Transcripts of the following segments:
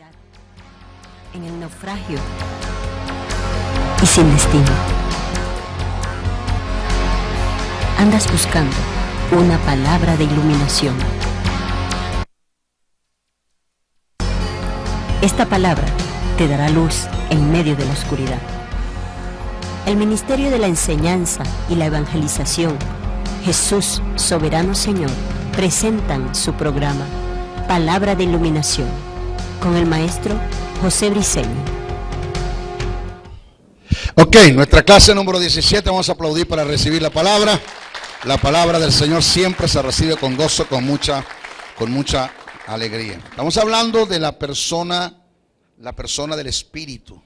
soledad, en el naufragio y sin destino. Andas buscando una palabra de iluminación. Esta palabra te dará luz en medio de la oscuridad. El Ministerio de la Enseñanza y la Evangelización, Jesús, Soberano Señor, presentan su programa Palabra de Iluminación con el maestro José Briceño. Ok, nuestra clase número 17, vamos a aplaudir para recibir la palabra. La palabra del Señor siempre se recibe con gozo, con mucha alegría. Estamos hablando de la persona del Espíritu.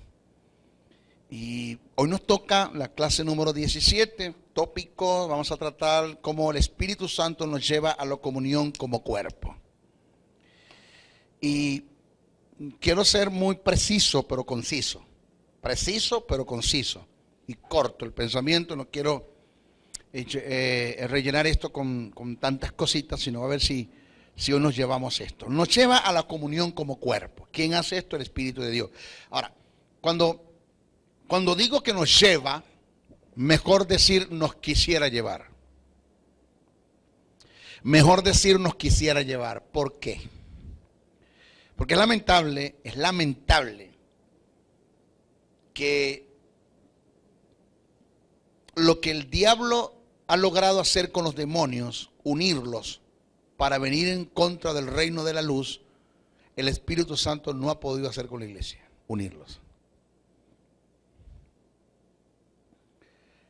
Y hoy nos toca la clase número 17, tópico, vamos a tratar cómo el Espíritu Santo nos lleva a la comunión como cuerpo. Y quiero ser muy preciso pero conciso. Preciso pero conciso. Y corto el pensamiento, no quiero rellenar esto con tantas cositas, sino a ver si hoy nos llevamos esto. Nos lleva a la comunión como cuerpo. ¿Quién hace esto? El Espíritu de Dios. Ahora, cuando digo que nos lleva, mejor decir nos quisiera llevar. Mejor decir nos quisiera llevar. ¿Por qué? Porque es lamentable que lo que el diablo ha logrado hacer con los demonios, unirlos para venir en contra del reino de la luz, el Espíritu Santo no ha podido hacer con la iglesia, unirlos.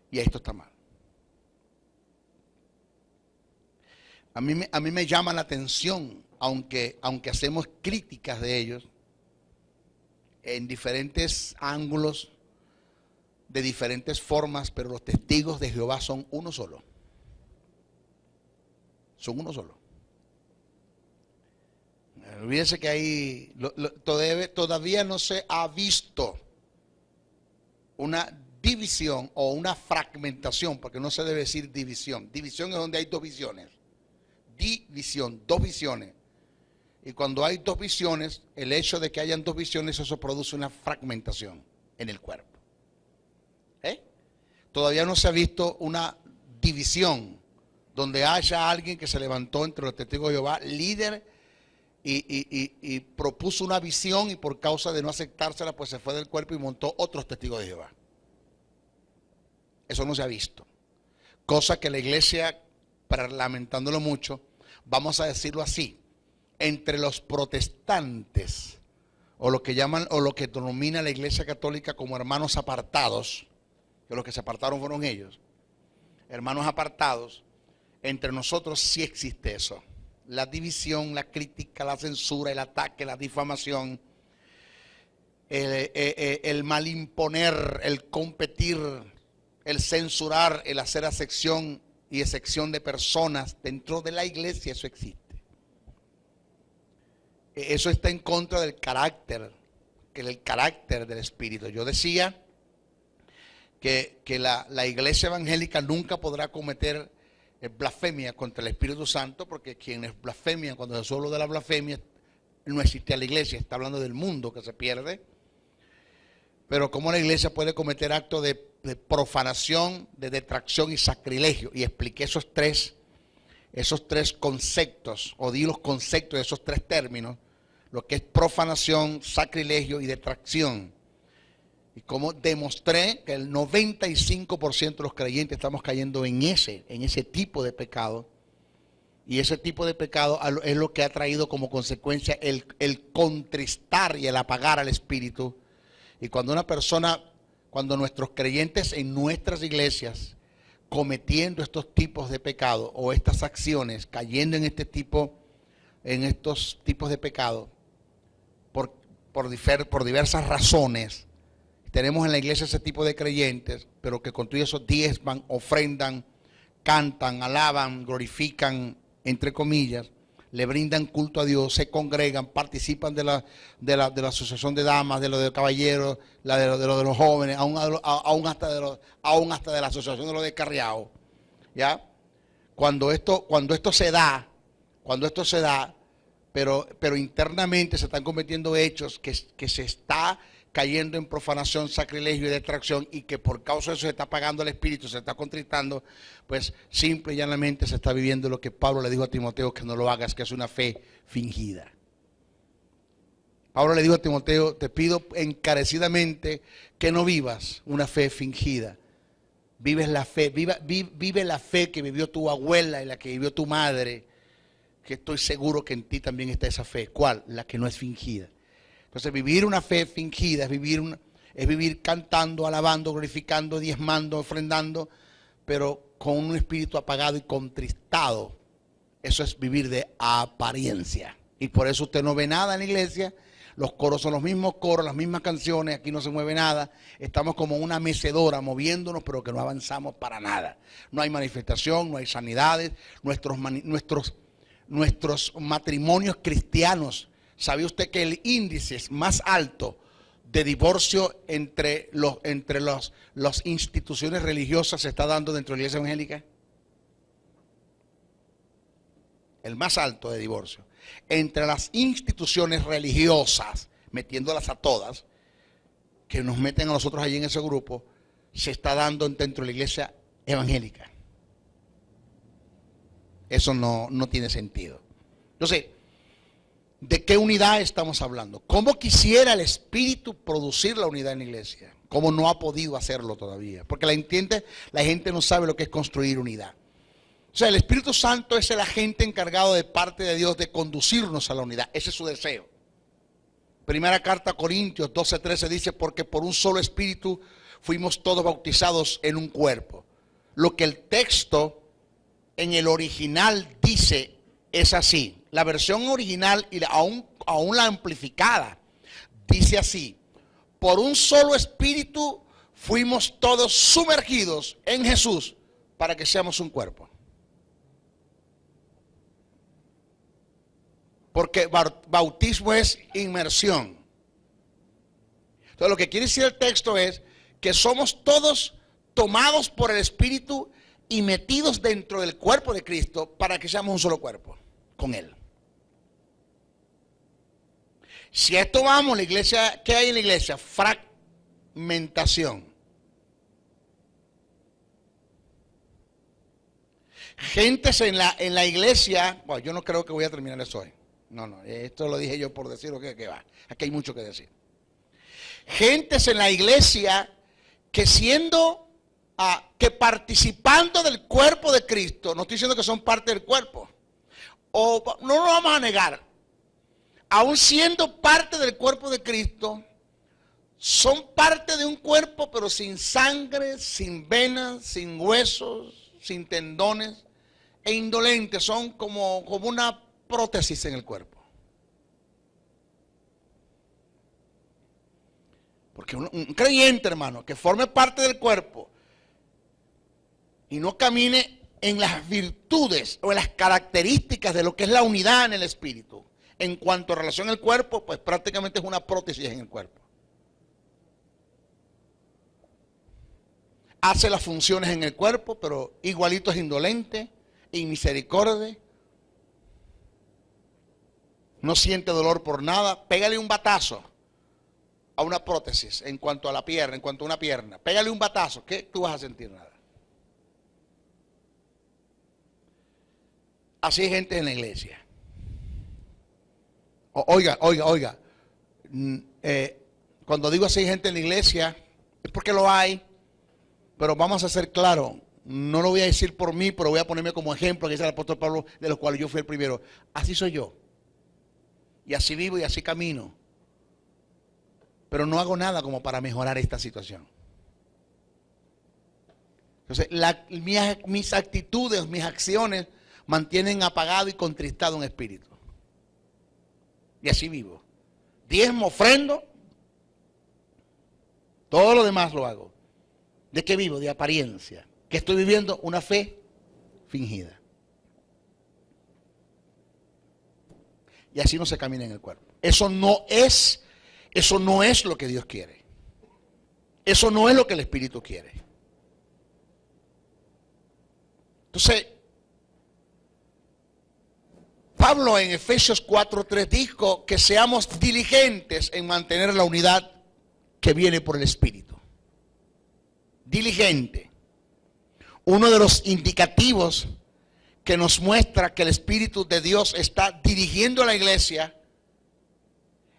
Y esto está mal. A mí me llama la atención, aunque hacemos críticas de ellos en diferentes ángulos, de diferentes formas, pero los testigos de Jehová son uno solo. Son uno solo. Olvídense que hay, todavía no se ha visto una división o una fragmentación, porque no se debe decir división. División es donde hay dos visiones. División, dos visiones. Y cuando hay dos visiones, el hecho de que hayan dos visiones, eso produce una fragmentación en el cuerpo. Todavía no se ha visto una división donde haya alguien que se levantó entre los testigos de Jehová, líder, y propuso una visión, y por causa de no aceptársela, pues se fue del cuerpo y montó otros testigos de Jehová. Eso no se ha visto. Cosa que la iglesia, para lamentándolo mucho, vamos a decirlo así, entre los protestantes, o lo que llaman, o lo que denomina la iglesia católica como hermanos apartados, que los que se apartaron fueron ellos, hermanos apartados, entre nosotros sí existe eso. La división, la crítica, la censura, el ataque, la difamación, el malimponer, el competir, el censurar, el hacer acepción y excepción de personas dentro de la iglesia, eso existe. Eso está en contra del carácter del Espíritu. Yo decía que la iglesia evangélica nunca podrá cometer blasfemia contra el Espíritu Santo, porque quienes blasfemian, cuando se habla de la blasfemia, no existe a la iglesia, está hablando del mundo que se pierde. Pero cómo la iglesia puede cometer actos de profanación, de detracción y sacrilegio, y expliqué esos tres conceptos, o di los conceptos de esos tres términos, lo que es profanación, sacrilegio y detracción. Y como demostré que el 95% de los creyentes estamos cayendo en ese tipo de pecado. Y ese tipo de pecado es lo que ha traído como consecuencia el contristar y el apagar al Espíritu. Y cuando nuestros creyentes en nuestras iglesias, cometiendo estos tipos de pecado o estas acciones, cayendo en estos tipos de pecado, por diversas razones, tenemos en la iglesia ese tipo de creyentes, pero que con todo eso diezman, ofrendan, cantan, alaban, glorifican, entre comillas, le brindan culto a Dios, se congregan, participan de la asociación de damas, de lo de caballeros, de los jóvenes, aún hasta de la asociación de los descarriados. ¿Ya? Cuando esto se da, pero internamente se están cometiendo hechos que se está cayendo en profanación, sacrilegio y detracción, y que por causa de eso se está apagando el espíritu, se está contristando, pues simple y llanamente se está viviendo lo que Pablo le dijo a Timoteo que no lo hagas, que es una fe fingida. Pablo le dijo a Timoteo, te pido encarecidamente que no vivas una fe fingida. Vives la fe, vive la fe que vivió tu abuela y la que vivió tu madre, que estoy seguro que en ti también está esa fe. ¿Cuál? La que no es fingida. Entonces vivir una fe fingida es vivir cantando, alabando, glorificando, diezmando, ofrendando, pero con un espíritu apagado y contristado. Eso es vivir de apariencia. Y por eso usted no ve nada en la iglesia. Los coros son los mismos coros, las mismas canciones, aquí no se mueve nada. Estamos como una mecedora moviéndonos, pero que no avanzamos para nada. No hay manifestación, no hay sanidades. Nuestros matrimonios cristianos, ¿sabe usted que el índice más alto de divorcio entre las instituciones religiosas se está dando dentro de la iglesia evangélica? El más alto de divorcio. Entre las instituciones religiosas, metiéndolas a todas, que nos meten a nosotros allí en ese grupo, se está dando dentro de la iglesia evangélica. Eso no tiene sentido. Entonces, ¿de qué unidad estamos hablando? ¿Cómo quisiera el Espíritu producir la unidad en la iglesia? ¿Cómo no ha podido hacerlo todavía? Porque la gente no sabe lo que es construir unidad. O sea, el Espíritu Santo es el agente encargado de parte de Dios de conducirnos a la unidad. Ese es su deseo. Primera carta a Corintios 12:13 dice, porque por un solo Espíritu fuimos todos bautizados en un cuerpo. Lo que el texto en el original dice es así. La versión original y aún la amplificada dice así: por un solo Espíritu fuimos todos sumergidos en Jesús para que seamos un cuerpo. Porque bautismo es inmersión. Entonces lo que quiere decir el texto es que somos todos tomados por el Espíritu y metidos dentro del cuerpo de Cristo para que seamos un solo cuerpo con Él. Si a esto vamos, la iglesia, ¿qué hay en la iglesia? Fragmentación. Gentes en la iglesia, bueno, yo no creo que voy a terminar eso hoy. No, esto lo dije yo por decir lo que va. Aquí hay mucho que decir. Gentes en la iglesia que que participando del cuerpo de Cristo, no estoy diciendo que son parte del cuerpo, o no lo vamos a negar, aún siendo parte del cuerpo de Cristo, son parte de un cuerpo pero sin sangre, sin venas, sin huesos, sin tendones, e indolentes, son como una prótesis en el cuerpo. Porque un creyente, hermano, que forme parte del cuerpo y no camine en las virtudes o en las características de lo que es la unidad en el espíritu, en cuanto a relación al cuerpo, pues prácticamente es una prótesis en el cuerpo. Hace las funciones en el cuerpo, pero igualito es indolente, inmisericordia. No siente dolor por nada. Pégale un batazo a una prótesis en cuanto a la pierna, en cuanto a una pierna. Pégale un batazo. ¿Qué? Tú vas a sentir nada. Así hay gente en la iglesia. Oiga. Cuando digo así hay gente en la iglesia, es porque lo hay. Pero vamos a ser claros. No lo voy a decir por mí, pero voy a ponerme como ejemplo, que es el apóstol Pablo, de los cuales yo fui el primero. Así soy yo. Y así vivo y así camino. Pero no hago nada como para mejorar esta situación. Entonces, mis actitudes, mis acciones mantienen apagado y contristado un espíritu. Y así vivo. Diezmo, ofrendo. Todo lo demás lo hago. ¿De qué vivo? De apariencia. Que estoy viviendo una fe fingida. Y así no se camina en el cuerpo. Eso no es lo que Dios quiere. Eso no es lo que el Espíritu quiere. Entonces, Pablo en Efesios 4:3 dijo que seamos diligentes en mantener la unidad que viene por el Espíritu. Diligente. Uno de los indicativos que nos muestra que el Espíritu de Dios está dirigiendo a la iglesia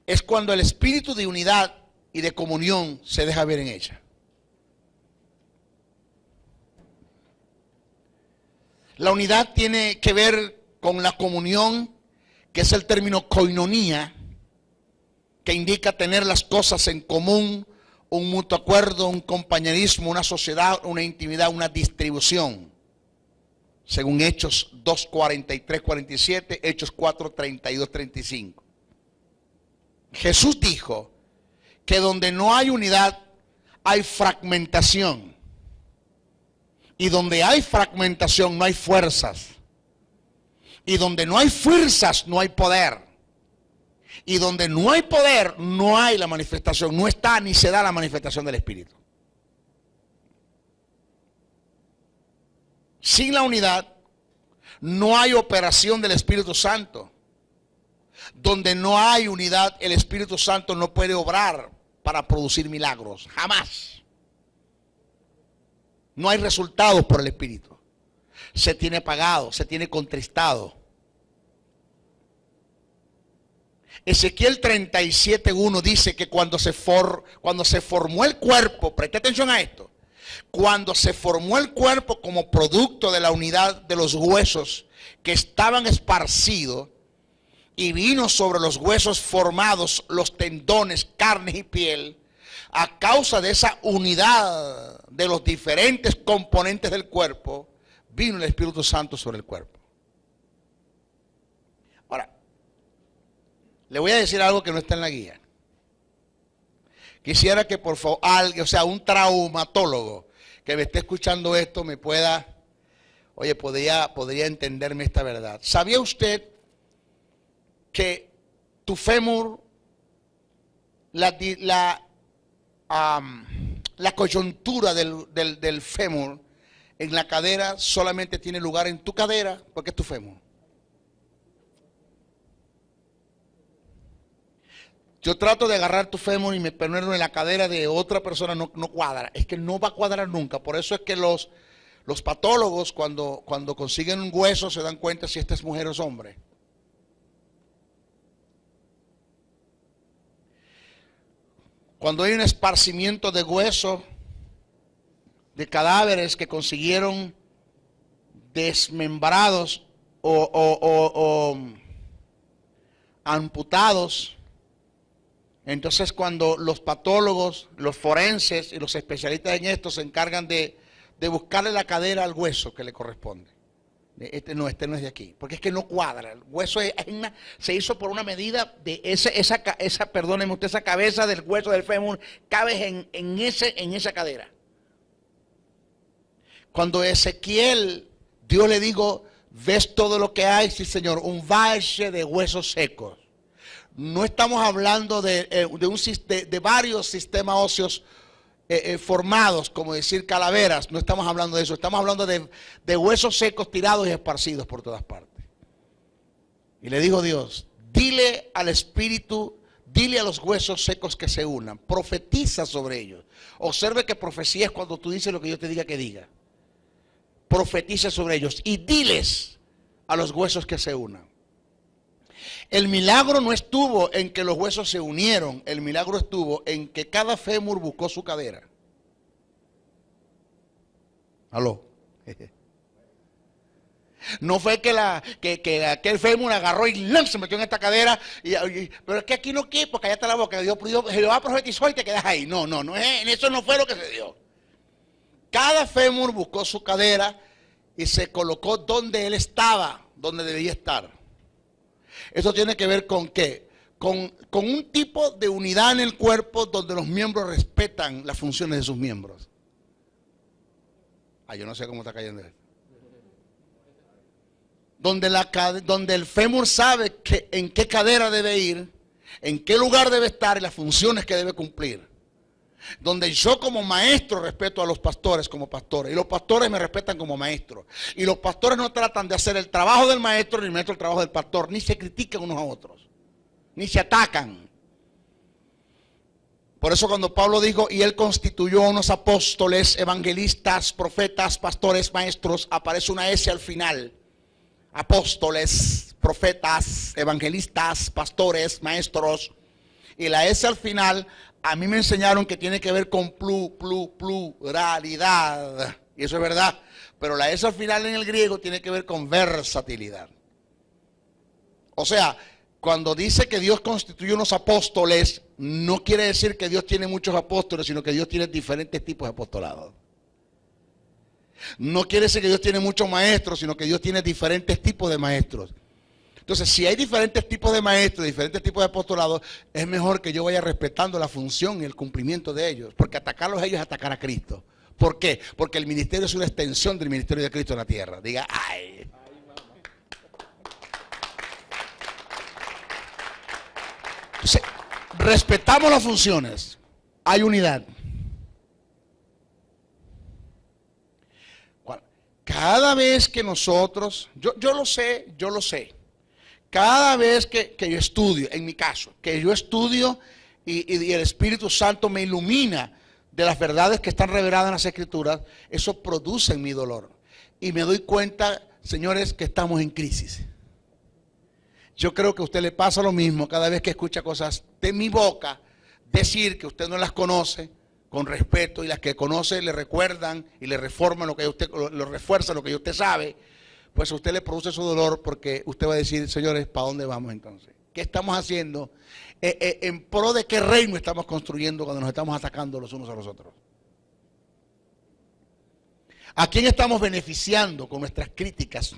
es cuando el espíritu de unidad y de comunión se deja ver en ella. La unidad tiene que ver con la comunión, que es el término koinonía, que indica tener las cosas en común, un mutuo acuerdo, un compañerismo, una sociedad, una intimidad, una distribución. Según Hechos 2:43-47, Hechos 4:32-35. Jesús dijo que donde no hay unidad hay fragmentación. Y donde hay fragmentación no hay fuerzas. Y donde no hay fuerzas no hay poder. Y donde no hay poder no hay la manifestación, no está ni se da la manifestación del Espíritu. Sin la unidad no hay operación del Espíritu Santo. Donde no hay unidad, el Espíritu Santo no puede obrar para producir milagros, jamás. No hay resultados por el Espíritu. Se tiene apagado, se tiene contristado. Ezequiel 37:1 dice que cuando se formó el cuerpo, preste atención a esto, cuando se formó el cuerpo como producto de la unidad de los huesos que estaban esparcidos, y vino sobre los huesos formados los tendones, carne y piel, a causa de esa unidad de los diferentes componentes del cuerpo, vino el Espíritu Santo sobre el cuerpo. Ahora, le voy a decir algo que no está en la guía. Quisiera que por favor alguien, o sea, un traumatólogo que me esté escuchando esto me pueda, oye, podría entenderme esta verdad. ¿Sabía usted que tu fémur, la coyuntura del fémur en la cadera solamente tiene lugar en tu cadera porque es tu fémur? Yo trato de agarrar tu fémur y me ponerlo en la cadera de otra persona, no cuadra. Es que no va a cuadrar nunca. Por eso es que los patólogos cuando consiguen un hueso se dan cuenta si esta es mujer o es hombre. Cuando hay un esparcimiento de hueso, de cadáveres que consiguieron desmembrados o amputados, entonces cuando los patólogos, los forenses y los especialistas en esto se encargan de buscarle la cadera al hueso que le corresponde. Este no es de aquí, porque es que no cuadra. El hueso se hizo por una medida de perdóneme usted, esa cabeza del hueso del fémur cabe en esa cadera. Cuando Ezequiel, Dios le dijo, ¿ves todo lo que hay? Sí, Señor, un valle de huesos secos. No estamos hablando de varios sistemas óseos formados, como decir calaveras. No estamos hablando de eso. Estamos hablando de huesos secos tirados y esparcidos por todas partes. Y le dijo Dios, dile al espíritu, dile a los huesos secos que se unan. Profetiza sobre ellos. Observe que profecía es cuando tú dices lo que yo te diga que diga. Profetiza sobre ellos y diles a los huesos que se unan. El milagro no estuvo en que los huesos se unieron, el milagro estuvo en que cada fémur buscó su cadera. ¿Aló? No fue que aquel fémur agarró y se metió en esta cadera, pero es que aquí no quiere, porque allá está la boca, Jehová profetizó y te quedas ahí. No, eso no fue lo que se dio. Cada fémur buscó su cadera y se colocó donde él estaba, donde debía estar. Esto tiene que ver con ¿qué? Con un tipo de unidad en el cuerpo donde los miembros respetan las funciones de sus miembros. Yo no sé cómo está cayendo esto. Donde el fémur sabe en qué cadera debe ir, en qué lugar debe estar y las funciones que debe cumplir. donde yo como maestro respeto a los pastores como pastores, y los pastores me respetan como maestros, y los pastores no tratan de hacer el trabajo del maestro ni el maestro el trabajo del pastor, ni se critican unos a otros, ni se atacan. Por eso cuando Pablo dijo, y él constituyó unos apóstoles, evangelistas, profetas, pastores, maestros, aparece una S al final. Apóstoles, profetas, evangelistas, pastores, maestros. Y la S al final, a mí me enseñaron que tiene que ver con pluralidad. Y eso es verdad. Pero la S al final en el griego tiene que ver con versatilidad. O sea, cuando dice que Dios constituye unos apóstoles, no quiere decir que Dios tiene muchos apóstoles, sino que Dios tiene diferentes tipos de apostolados. No quiere decir que Dios tiene muchos maestros, sino que Dios tiene diferentes tipos de maestros. Entonces, si hay diferentes tipos de maestros, diferentes tipos de apostolados, es mejor que yo vaya respetando la función y el cumplimiento de ellos, porque atacarlos a ellos es atacar a Cristo. ¿Por qué? Porque el ministerio es una extensión del ministerio de Cristo en la tierra. Diga, ¡ay! Entonces, respetamos las funciones. Hay unidad. Cada vez que nosotros, yo lo sé. Cada vez que yo estudio, en mi caso, que yo estudio y el Espíritu Santo me ilumina de las verdades que están reveladas en las Escrituras, eso produce en mi dolor. Y me doy cuenta, señores, que estamos en crisis. Yo creo que a usted le pasa lo mismo cada vez que escucha cosas de mi boca, decir que usted no las conoce con respeto y las que conoce le recuerdan y le reforman lo que usted, lo refuerzan lo que usted sabe, pues a usted le produce su dolor porque usted va a decir, señores, ¿para dónde vamos entonces? ¿Qué estamos haciendo? ¿En pro de qué reino estamos construyendo cuando nos estamos atacando los unos a los otros? ¿A quién estamos beneficiando con nuestras críticas,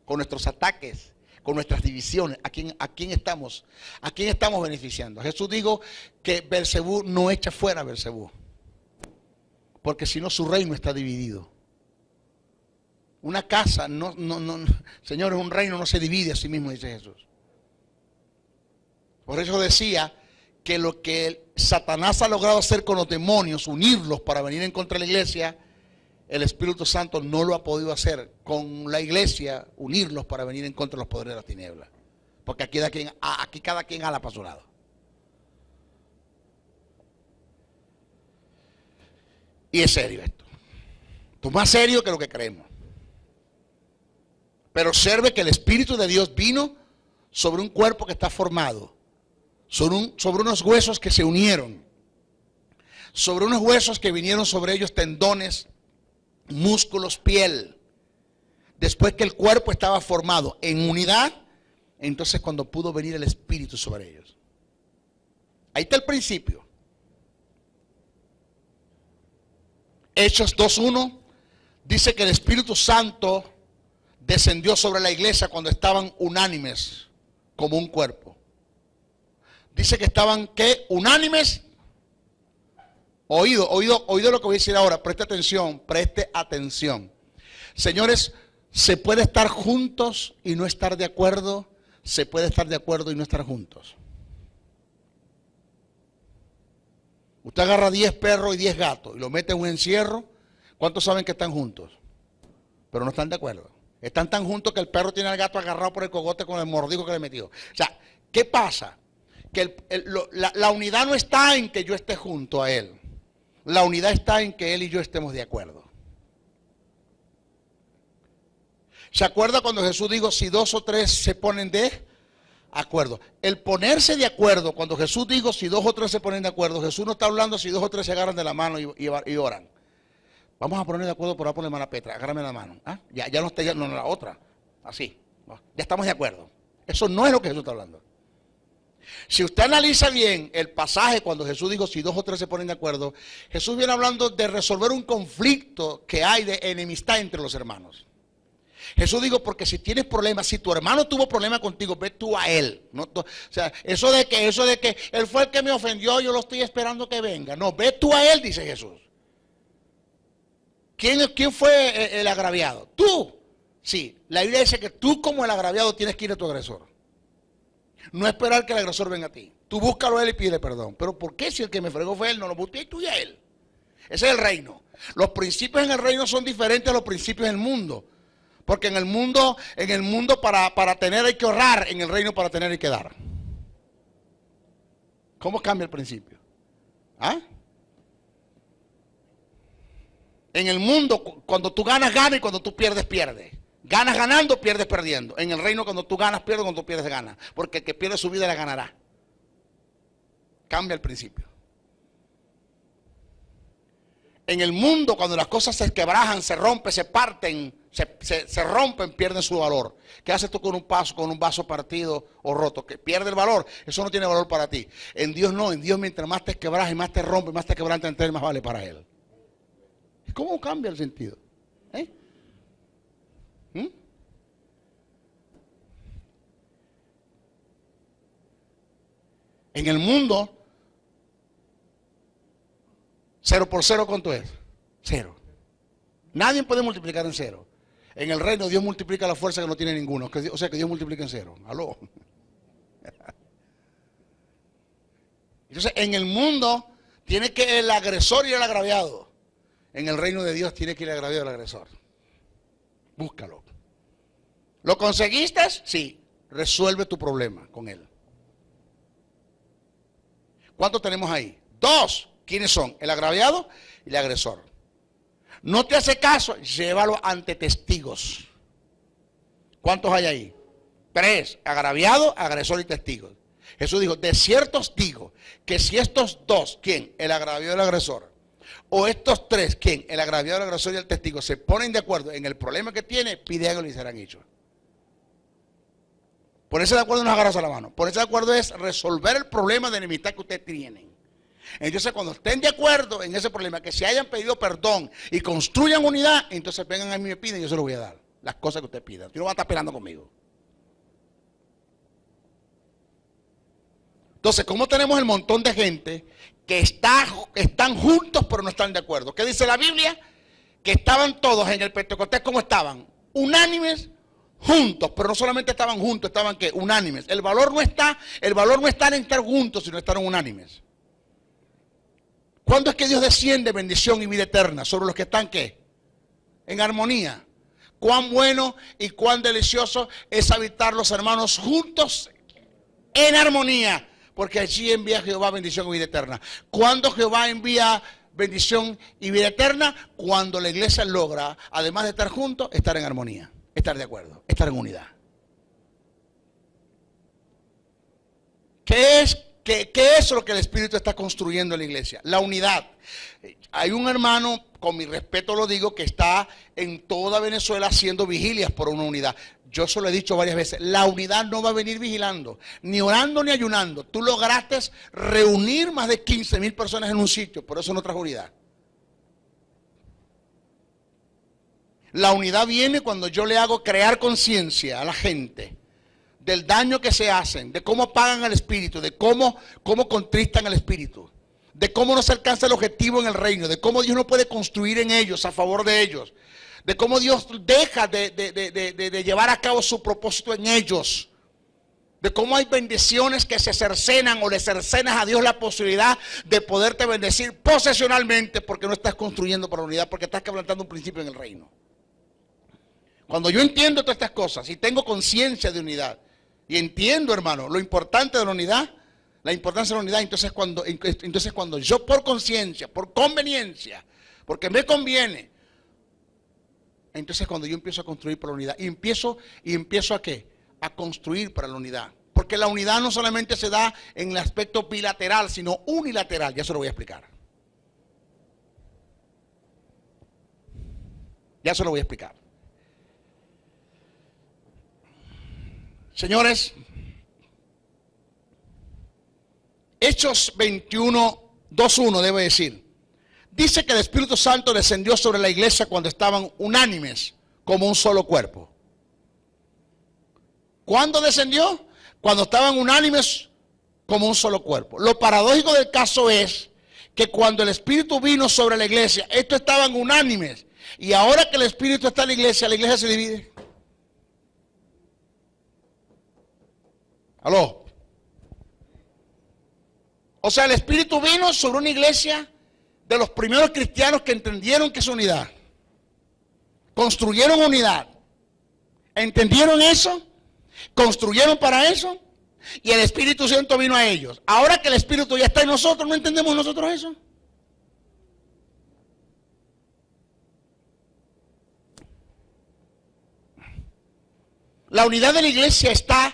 con nuestros ataques, con nuestras divisiones? ¿A quién estamos beneficiando? Jesús dijo que Beelzebú no echa fuera a Beelzebú, porque si no su reino está dividido. Una casa, señores, un reino no se divide a sí mismo, dice Jesús. Por eso decía que lo que Satanás ha logrado hacer con los demonios, unirlos para venir en contra de la iglesia, el Espíritu Santo no lo ha podido hacer con la iglesia, unirlos para venir en contra de los poderes de las tinieblas. Porque aquí cada quien ala para su lado. Y es serio esto. Esto es más serio que lo que creemos. Pero observe que el Espíritu de Dios vino sobre un cuerpo que está formado, sobre unos huesos que se unieron, sobre unos huesos que vinieron sobre ellos tendones, músculos, piel. Después que el cuerpo estaba formado en unidad, entonces cuando pudo venir el Espíritu sobre ellos. Ahí está el principio. Hechos 2:1 dice que el Espíritu Santo descendió sobre la iglesia cuando estaban unánimes como un cuerpo. Dice que estaban, ¿qué? Unánimes. Oído lo que voy a decir ahora. Preste atención. Señores, se puede estar juntos y no estar de acuerdo. Se puede estar de acuerdo y no estar juntos. Usted agarra 10 perros y 10 gatos y los mete en un encierro. ¿Cuántos saben que están juntos? Pero no están de acuerdo. Están tan juntos que el perro tiene al gato agarrado por el cogote con el mordigo que le metió. O sea, ¿qué pasa? Que la unidad no está en que yo esté junto a él. La unidad está en que él y yo estemos de acuerdo. ¿Se acuerda cuando Jesús dijo, si 2 o 3 se ponen de acuerdo? El ponerse de acuerdo, cuando Jesús dijo, si 2 o 3 se ponen de acuerdo, Jesús no está hablando si 2 o 3 se agarran de la mano y oran. Vamos a poner de acuerdo por la hermana Petra, agárrame la mano. ¿Ah? Ya no está, no la otra. Así. Ya estamos de acuerdo. Eso no es lo que Jesús está hablando. Si usted analiza bien el pasaje cuando Jesús dijo si 2 o 3 se ponen de acuerdo, Jesús viene hablando de resolver un conflicto que hay de enemistad entre los hermanos. Jesús dijo, porque si tienes problemas, si tu hermano tuvo problemas contigo, ve tú a él. No, o sea, eso de que él fue el que me ofendió, yo lo estoy esperando que venga. No, ve tú a él, dice Jesús. ¿Quién fue el agraviado? Tú. Sí, la Biblia dice que tú como el agraviado tienes que ir a tu agresor. No esperar que el agresor venga a ti. Tú búscalo a él y pídele perdón. Pero ¿por qué si el que me fregó fue él? No lo busqué tú y a él. Ese es el reino. Los principios en el reino son diferentes a los principios en el mundo. Porque en el mundo para tener hay que ahorrar, en el reino para tener hay que dar. ¿Cómo cambia el principio? ¿Ah? En el mundo, cuando tú ganas, ganas, y cuando tú pierdes, pierdes. Ganas ganando, pierdes perdiendo. En el reino, cuando tú ganas, pierdes, cuando tú pierdes, ganas. Porque el que pierde su vida la ganará. Cambia el principio. En el mundo, cuando las cosas se quebrajan, se rompen, se parten, se rompen, pierden su valor. ¿Qué haces tú con un vaso partido o roto? Que pierde el valor. Eso no tiene valor para ti. En Dios no. En Dios, mientras más te quebras y más te rompes, más te quebrantas, entonces más vale para Él. ¿Cómo cambia el sentido? En el mundo, 0 por 0, ¿cuánto es? 0. Nadie puede multiplicar en 0. En el reino Dios multiplica la fuerza que no tiene ninguno. O sea que Dios multiplica en 0. Aló. Entonces, en el mundo tiene que el agresor y el agraviado. En el reino de Dios tiene que ir el agraviado y el agresor. Búscalo. ¿Lo conseguiste? Sí. Resuelve tu problema con él. ¿Cuántos tenemos ahí? 2. ¿Quiénes son? El agraviado y el agresor. No te hace caso, llévalo ante testigos. ¿Cuántos hay ahí? 3. Agraviado, agresor y testigos. Jesús dijo, de cierto os digo que si estos 2, ¿quién? El agraviado y el agresor. O estos 3, ¿quién? El agraviado, el agresor y el testigo, se ponen de acuerdo en el problema que tiene, pide algo y le serán hechos. Ponerse de acuerdo no es agarrarse a la mano. Ponerse de acuerdo es resolver el problema de enemistad que ustedes tienen. Entonces, cuando estén de acuerdo en ese problema, que se hayan pedido perdón y construyan unidad, entonces vengan a mí y me piden y yo se los voy a dar. Las cosas que ustedes pidan. Tú no vas a estar esperando conmigo. Entonces, ¿cómo tenemos el montón de gente que están juntos pero no están de acuerdo? ¿Qué dice la Biblia? Que estaban todos en el Pentecostés, ¿cómo estaban? Unánimes, juntos, pero no solamente estaban juntos, estaban ¿qué? Unánimes. El valor no está en estar juntos, sino estar unánimes. ¿Cuándo es que Dios desciende bendición y vida eterna sobre los que están ¿qué? En armonía. Cuán bueno y cuán delicioso es habitar los hermanos juntos en armonía, porque allí envía Jehová bendición y vida eterna. ¿Cuándo Jehová envía bendición y vida eterna? Cuando la iglesia logra, además de estar juntos, estar en armonía, estar de acuerdo, estar en unidad. ¿Qué es lo que el Espíritu está construyendo en la iglesia? La unidad. Hay un hermano, con mi respeto lo digo, que está en toda Venezuela haciendo vigilias por una unidad. Yo se lo he dicho varias veces, la unidad no va a venir vigilando, ni orando ni ayunando. Tú lograste reunir más de 15,000 personas en un sitio, por eso no trajo unidad. La unidad viene cuando yo le hago crear conciencia a la gente del daño que se hacen, de cómo apagan al espíritu, de cómo contristan al espíritu, de cómo no se alcanza el objetivo en el reino, de cómo Dios no puede construir en ellos a favor de ellos, de cómo Dios deja de llevar a cabo su propósito en ellos, de cómo hay bendiciones que se cercenan o le cercenas a Dios la posibilidad de poderte bendecir posesionalmente porque no estás construyendo por la unidad, porque estás quebrantando un principio en el reino. Cuando yo entiendo todas estas cosas y tengo conciencia de unidad, y entiendo, hermano, lo importante de la unidad, la importancia de la unidad, entonces cuando yo por conciencia, por conveniencia, porque me conviene, entonces cuando yo empiezo a construir por la unidad, y empiezo ¿a qué? A construir para la unidad. Porque la unidad no solamente se da en el aspecto bilateral, sino unilateral, ya se lo voy a explicar. Ya se lo voy a explicar. Señores, Hechos 21, 2:1 debe decir. Dice que el Espíritu Santo descendió sobre la iglesia cuando estaban unánimes como un solo cuerpo. ¿Cuándo descendió? Cuando estaban unánimes como un solo cuerpo. Lo paradójico del caso es que cuando el Espíritu vino sobre la iglesia, estos estaban unánimes. Y ahora que el Espíritu está en la iglesia se divide. ¿Aló? O sea, el Espíritu vino sobre una iglesia de los primeros cristianos que entendieron que es unidad. Construyeron unidad. ¿Entendieron eso? Construyeron para eso. Y el Espíritu Santo vino a ellos. Ahora que el Espíritu ya está en nosotros, ¿no entendemos nosotros eso? La unidad de la iglesia está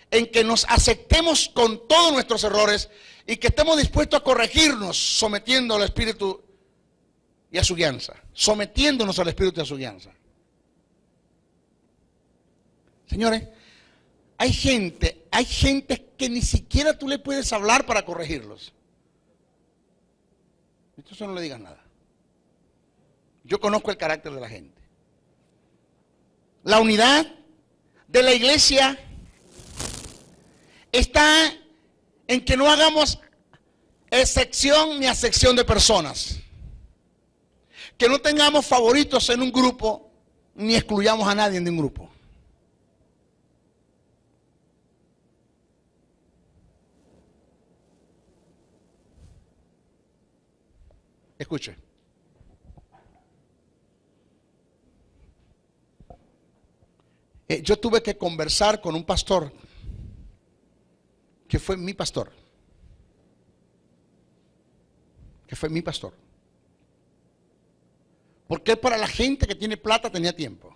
en que nos aceptemos con todos nuestros errores y que estemos dispuestos a corregirnos sometiendo al Espíritu y a su guianza. Sometiéndonos al Espíritu y a su guianza. Señores, hay gente que ni siquiera tú le puedes hablar para corregirlos. Entonces no le digas nada. Yo conozco el carácter de la gente. La unidad de la iglesia está en que no hagamos excepción ni acepción de personas. Que no tengamos favoritos en un grupo, ni excluyamos a nadie de un grupo. Escuche. Yo tuve que conversar con un pastor, que fue mi pastor. Porque para la gente que tiene plata tenía tiempo.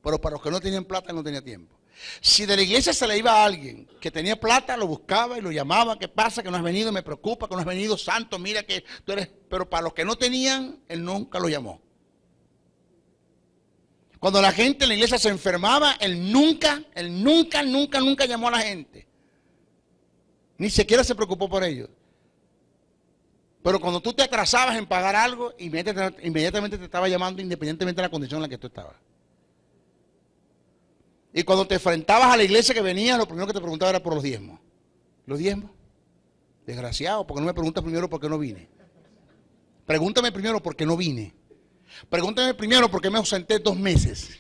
Pero para los que no tenían plata no tenía tiempo. Si de la iglesia se le iba a alguien que tenía plata, lo buscaba y lo llamaba. ¿Qué pasa? Que no has venido, me preocupa, que no has venido, santo, mira que tú eres... Pero para los que no tenían, él nunca lo llamó. Cuando la gente en la iglesia se enfermaba, él nunca llamó a la gente. Ni siquiera se preocupó por ellos. Pero cuando tú te atrasabas en pagar algo, inmediatamente te estaba llamando independientemente de la condición en la que tú estabas. Y cuando te enfrentabas a la iglesia que venía, lo primero que te preguntaba era por los diezmos. ¿Los diezmos? Desgraciado, ¿por qué no me preguntas primero por qué no vine? Pregúntame primero por qué no vine. Pregúntame primero por qué me ausenté 2 meses.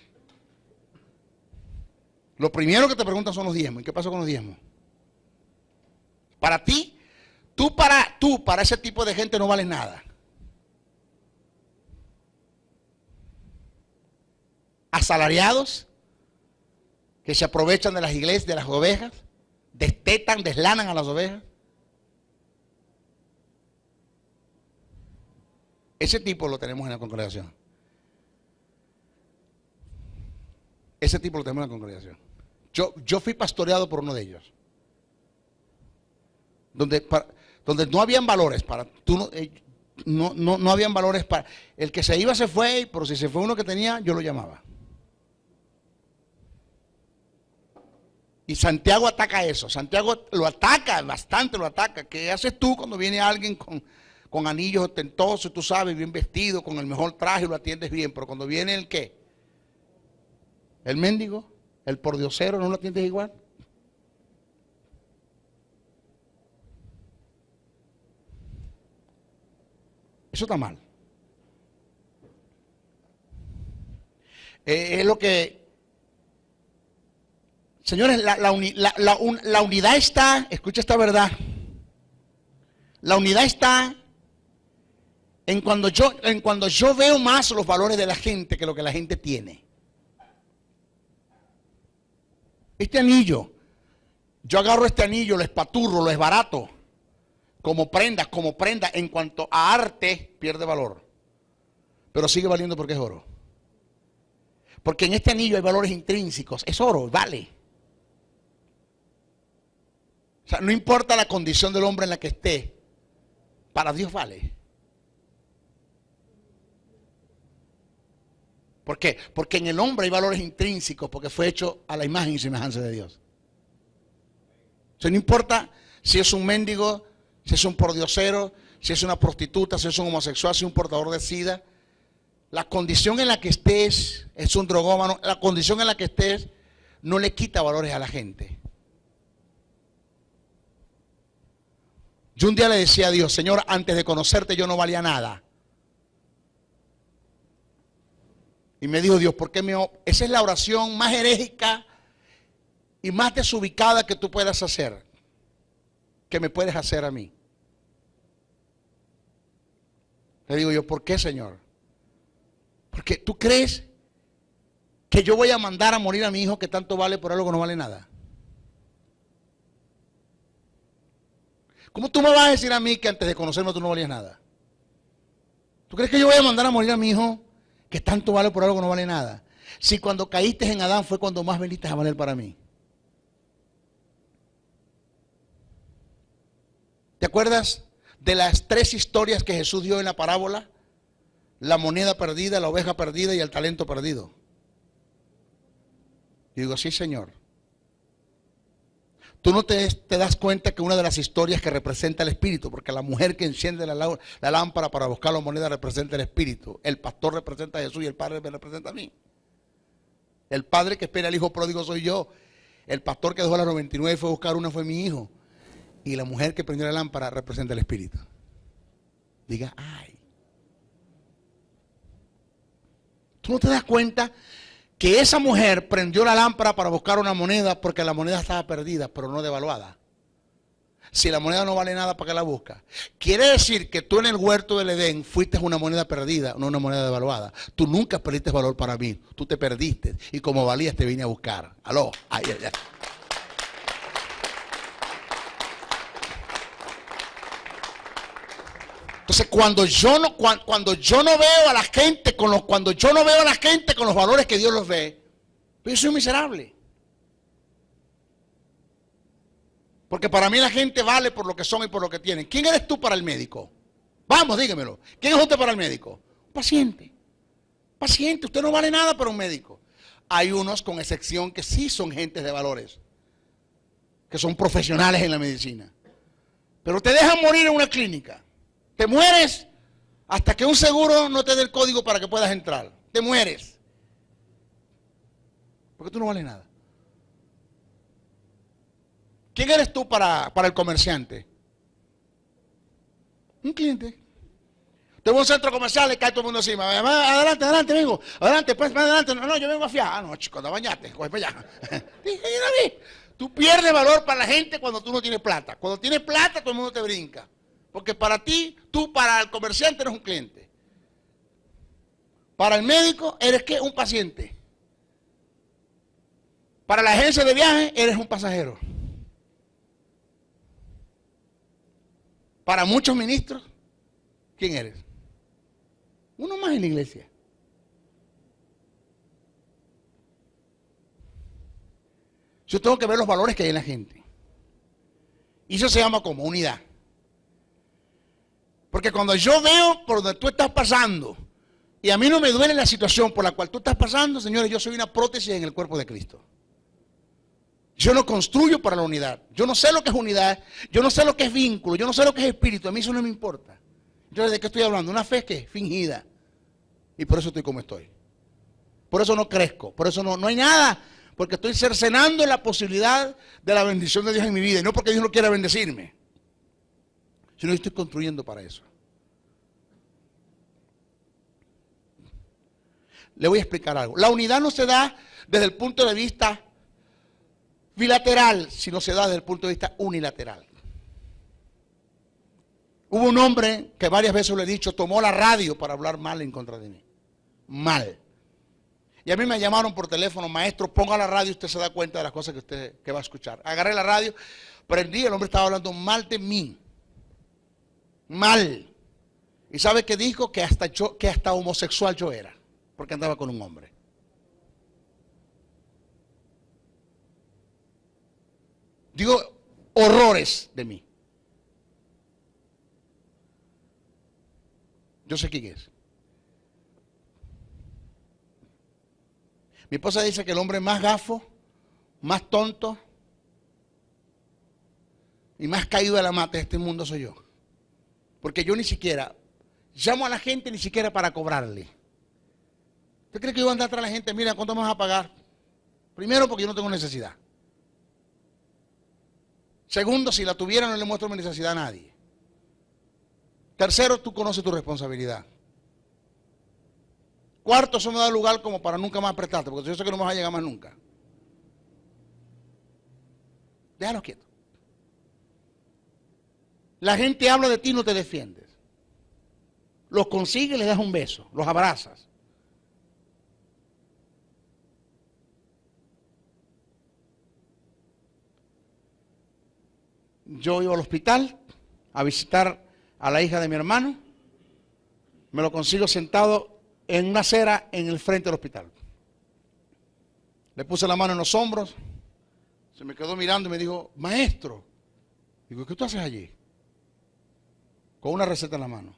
Lo primero que te preguntan son los diezmos. ¿Y qué pasó con los diezmos? Para ti, para ese tipo de gente no vales nada. Asalariados que se aprovechan de las iglesias, de las ovejas, destetan, deslanan a las ovejas. Ese tipo lo tenemos en la congregación. Ese tipo lo tenemos en la congregación. Yo fui pastoreado por uno de ellos. Donde no habían valores para... No habían valores para... El que se iba se fue, pero si se fue uno que tenía, yo lo llamaba. Y Santiago ataca eso. Santiago lo ataca, bastante lo ataca. ¿Qué haces tú cuando viene alguien con anillos ostentosos, tú sabes, bien vestido, con el mejor traje, lo atiendes bien? Pero cuando viene el ¿qué? El mendigo, el pordiosero, ¿no lo atiendes igual? Eso está mal. Es lo que... Señores, la unidad está, escucha esta verdad, la unidad está en cuando yo veo más los valores de la gente que lo que la gente tiene. Este anillo, yo agarro este anillo, lo espaturro, lo esbarato, como prenda, en cuanto a arte pierde valor, pero sigue valiendo porque es oro. Porque en este anillo hay valores intrínsecos, es oro, vale. O sea, no importa la condición del hombre en la que esté, para Dios vale. ¿Por qué? Porque en el hombre hay valores intrínsecos, porque fue hecho a la imagen y semejanza de Dios. O sea, no importa si es un mendigo, si es un pordiosero, si es una prostituta, si es un homosexual, si es un portador de SIDA. La condición en la que estés, es un drogómano, la condición en la que estés no le quita valores a la gente. Yo un día le decía a Dios, Señor, antes de conocerte yo no valía nada. Y me dijo Dios, ¿por qué esa es la oración más herégica y más desubicada que tú puedas hacer? que me puedes hacer a mí? Le digo yo, ¿por qué, Señor? Porque tú crees que yo voy a mandar a morir a mi hijo que tanto vale por algo que no vale nada. ¿Cómo tú me vas a decir a mí que antes de conocerme tú no valías nada? ¿Tú crees que yo voy a mandar a morir a mi hijo que tanto vale por algo que no vale nada? Si cuando caíste en Adán fue cuando más veniste a valer para mí. ¿Te acuerdas de las 3 historias que Jesús dio en la parábola? La moneda perdida, la oveja perdida y el talento perdido. Y digo, sí, Señor. Tú no te das cuenta que una de las historias que representa el Espíritu, porque la mujer que enciende la lámpara para buscar la moneda representa el Espíritu, el pastor representa a Jesús y el Padre me representa a mí. El padre que espera al hijo pródigo soy yo. El pastor que dejó las 99 y fue a buscar una fue mi hijo. Y la mujer que prendió la lámpara representa el Espíritu. Diga, ay. ¿Tú no te das cuenta que esa mujer prendió la lámpara para buscar una moneda porque la moneda estaba perdida, pero no devaluada? Si la moneda no vale nada, ¿para qué la busca? Quiere decir que tú en el huerto del Edén fuiste una moneda perdida, no una moneda devaluada. Tú nunca perdiste valor para mí, tú te perdiste y como valías te vine a buscar. Aló, ay, ay, ay. Entonces cuando yo no veo a la gente con los valores que Dios los ve, yo soy un miserable. Porque para mí la gente vale por lo que son y por lo que tienen. ¿Quién eres tú para el médico? Vamos, dígamelo. ¿Quién es usted para el médico? Un paciente. Paciente, usted no vale nada para un médico. Hay unos, con excepción, que sí son gentes de valores, que son profesionales en la medicina. Pero te dejan morir en una clínica. Te mueres hasta que un seguro no te dé el código para que puedas entrar. Te mueres. Porque tú no vales nada. ¿Quién eres tú para el comerciante? Un cliente. Te voy a un centro comercial, le cae todo el mundo encima. Adelante, adelante, vengo. Adelante, pues, adelante. No, yo vengo a fiar. Ah, no, chico, te bañaste, coge para allá. Tú pierdes valor para la gente cuando tú no tienes plata. Cuando tienes plata, todo el mundo te brinca. Porque para ti, tú para el comerciante eres un cliente. Para el médico, ¿eres qué? Un paciente. Para la agencia de viaje, eres un pasajero. Para muchos ministros, ¿quién eres? Uno más en la iglesia. Yo tengo que ver los valores que hay en la gente. Y eso se llama como unidad. Porque cuando yo veo por donde tú estás pasando, y a mí no me duele la situación por la cual tú estás pasando, señores, yo soy una prótesis en el cuerpo de Cristo. Yo no construyo para la unidad. Yo no sé lo que es unidad. Yo no sé lo que es vínculo. Yo no sé lo que es espíritu. A mí eso no me importa. Entonces, ¿de qué estoy hablando? Una fe que es fingida. Y por eso estoy como estoy. Por eso no crezco. Por eso no hay nada. Porque estoy cercenando la posibilidad de la bendición de Dios en mi vida. Y no porque Dios no quiera bendecirme. Sino que estoy construyendo para eso. Le voy a explicar algo. La unidad no se da desde el punto de vista bilateral, sino se da desde el punto de vista unilateral. Hubo un hombre que varias veces le he dicho, tomó la radio para hablar mal en contra de mí. Mal. Y a mí me llamaron por teléfono, maestro, ponga la radio y usted se da cuenta de las cosas que va a escuchar. Agarré la radio, prendí, el hombre estaba hablando mal de mí. Mal. ¿Y sabe qué dijo? Que hasta homosexual yo era, porque andaba con un hombre. Digo, horrores de mí. Yo sé quién es. Mi esposa dice que el hombre más gafo, más tonto y más caído de la mata de este mundo soy yo. Porque yo ni siquiera llamo a la gente ni siquiera para cobrarle. ¿Usted cree que yo voy a andar atrás de la gente? Mira, ¿cuánto me vas a pagar? Primero, porque yo no tengo necesidad. Segundo, si la tuviera no le muestro mi necesidad a nadie. Tercero, tú conoces tu responsabilidad. Cuarto, eso me da lugar como para nunca más prestarte, porque yo sé que no me vas a llegar más nunca. Déjalo quieto. La gente habla de ti y no te defiendes. Los consigues, les das un beso, los abrazas. Yo iba al hospital a visitar a la hija de mi hermano. Me lo consigo sentado en una acera en el frente del hospital. Le puse la mano en los hombros. Se me quedó mirando y me dijo, maestro. Digo, ¿qué tú haces allí? Con una receta en la mano.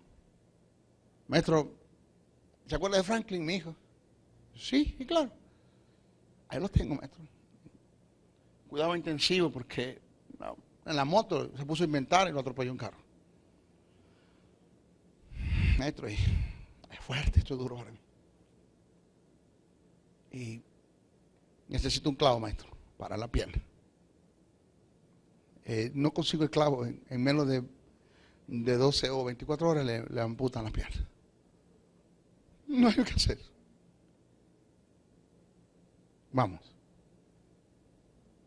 Maestro, ¿se acuerda de Franklin, mi hijo? Sí, y claro. Ahí los tengo, maestro. Cuidado intensivo porque en la moto se puso a inventar y lo atropelló un carro. Maestro, es fuerte, esto es duro para mí. Y necesito un clavo, maestro, para la piel. No consigo el clavo, en menos de 12 o 24 horas le amputan la piel. No hay que hacer. Vamos.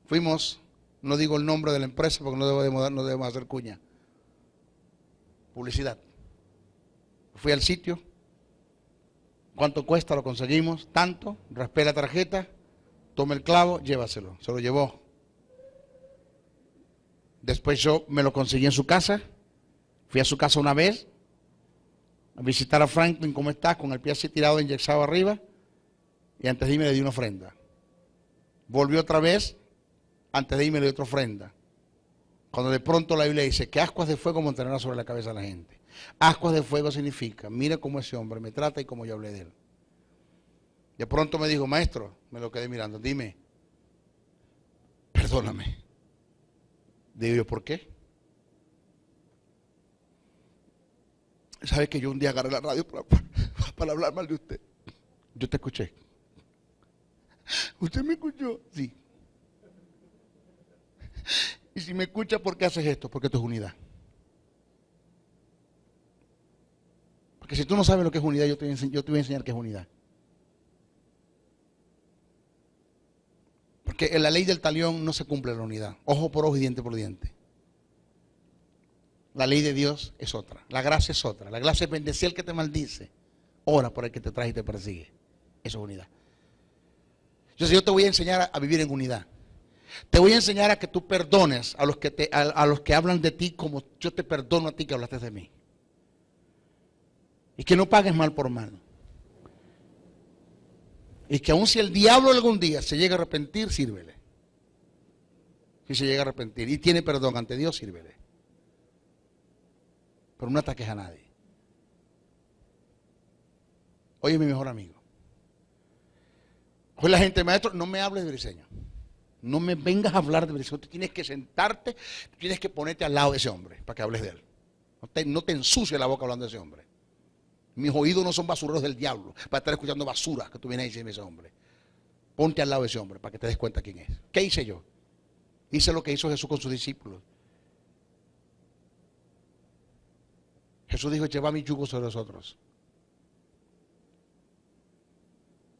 Fuimos, no digo el nombre de la empresa porque no debemos hacer cuña. Publicidad. Fui al sitio. ¿Cuánto cuesta? Lo conseguimos. Tanto. Raspé la tarjeta. Tome el clavo, llévaselo. Se lo llevó. Después yo me lo conseguí en su casa. Fui a su casa una vez a visitar a Franklin, ¿cómo está? Con el pie así tirado, inyectado arriba. Y antes de irme le di una ofrenda. Volvió otra vez. Antes de irme le di otra ofrenda. Cuando de pronto la Biblia dice que ascuas de fuego montarán sobre la cabeza de la gente. Ascuas de fuego significa, mira cómo ese hombre me trata y cómo yo hablé de él. De pronto me dijo, maestro, me lo quedé mirando, dime, perdóname. Digo yo, ¿por qué? ¿Sabe que yo un día agarré la radio para hablar mal de usted? Yo te escuché. ¿Usted me escuchó? Sí. Y si me escucha, ¿por qué haces esto? Porque esto es unidad. Porque si tú no sabes lo que es unidad, yo te voy a enseñar qué es unidad. Porque en la ley del talión no se cumple la unidad. Ojo por ojo y diente por diente. La ley de Dios es otra. La gracia es otra. La gracia es bendecir al que te maldice. Ora por el que te trae y te persigue. Eso es unidad. Entonces yo te voy a enseñar a vivir en unidad. Te voy a enseñar a que tú perdones a los que hablan de ti como yo te perdono a ti que hablaste de mí. Y que no pagues mal por mal. Y que aun si el diablo algún día se llega a arrepentir, sírvele. Si se llega a arrepentir y tiene perdón ante Dios, sírvele. Pero no ataques a nadie. Oye, mi mejor amigo. Hoy la gente, maestro, no me hables de Briceño. No me vengas a hablar de Briceño. Tú tienes que sentarte, tú tienes que ponerte al lado de ese hombre para que hables de él. No te ensucies la boca hablando de ese hombre. Mis oídos no son basureros del diablo para estar escuchando basura que tú vienes a decirme ese hombre. Ponte al lado de ese hombre para que te des cuenta quién es. ¿Qué hice yo? Hice lo que hizo Jesús con sus discípulos. Jesús dijo, lleva mi yugo sobre nosotros.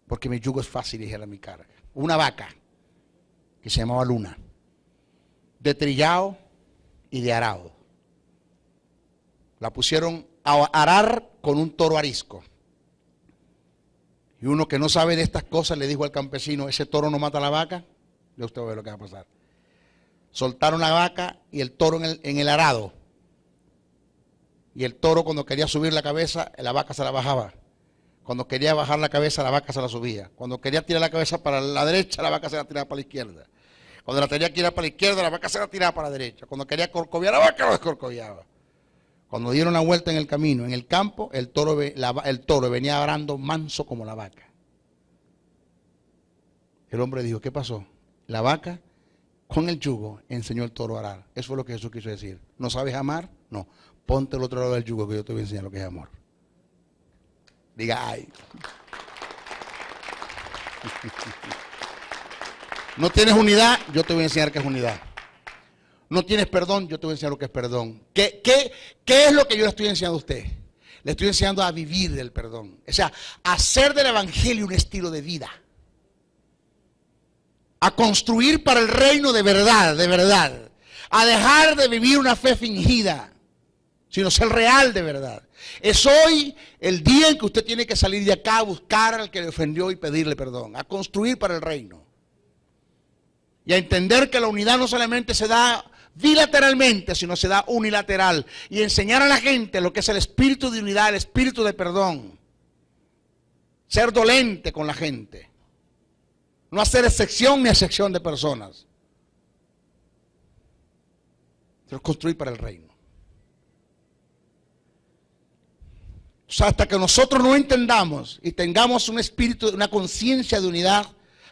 Porque mi yugo es fácil y ligera mi carga. Una vaca que se llamaba Luna, de trillado y de arado. La pusieron a arar con un toro arisco. Y uno que no sabe de estas cosas le dijo al campesino, ese toro no mata a la vaca. Ya usted va a ver lo que va a pasar. Soltaron la vaca y el toro en el arado. Y el toro cuando quería subir la cabeza, la vaca se la bajaba. Cuando quería bajar la cabeza, la vaca se la subía. Cuando quería tirar la cabeza para la derecha, la vaca se la tiraba para la izquierda. Cuando la tenía que ir para la izquierda, la vaca se la tiraba para la derecha. Cuando quería corcoviar, la vaca lo descorcoviaba. Cuando dieron la vuelta en el camino, en el campo, el toro venía arando manso como la vaca. El hombre dijo, ¿qué pasó? La vaca con el yugo enseñó al toro a arar. Eso fue lo que Jesús quiso decir. ¿No sabes amar? No. Ponte al otro lado del yugo que yo te voy a enseñar lo que es amor. Diga, ay. No tienes unidad, yo te voy a enseñar qué es unidad. No tienes perdón, yo te voy a enseñar lo que es perdón. ¿Qué es lo que yo le estoy enseñando a usted? Le estoy enseñando a vivir del perdón. O sea, a hacer del evangelio un estilo de vida. A construir para el reino de verdad, de verdad. A dejar de vivir una fe fingida. sino ser real de verdad. Es hoy el día en que usted tiene que salir de acá a buscar al que le ofendió y pedirle perdón, a construir para el reino. Y a entender que la unidad no solamente se da bilateralmente, sino se da unilateral. Y enseñar a la gente lo que es el espíritu de unidad, el espíritu de perdón. Ser dolente con la gente. No hacer excepción ni excepción de personas. Pero construir para el reino. O sea, hasta que nosotros no entendamos y tengamos un espíritu, una conciencia de unidad,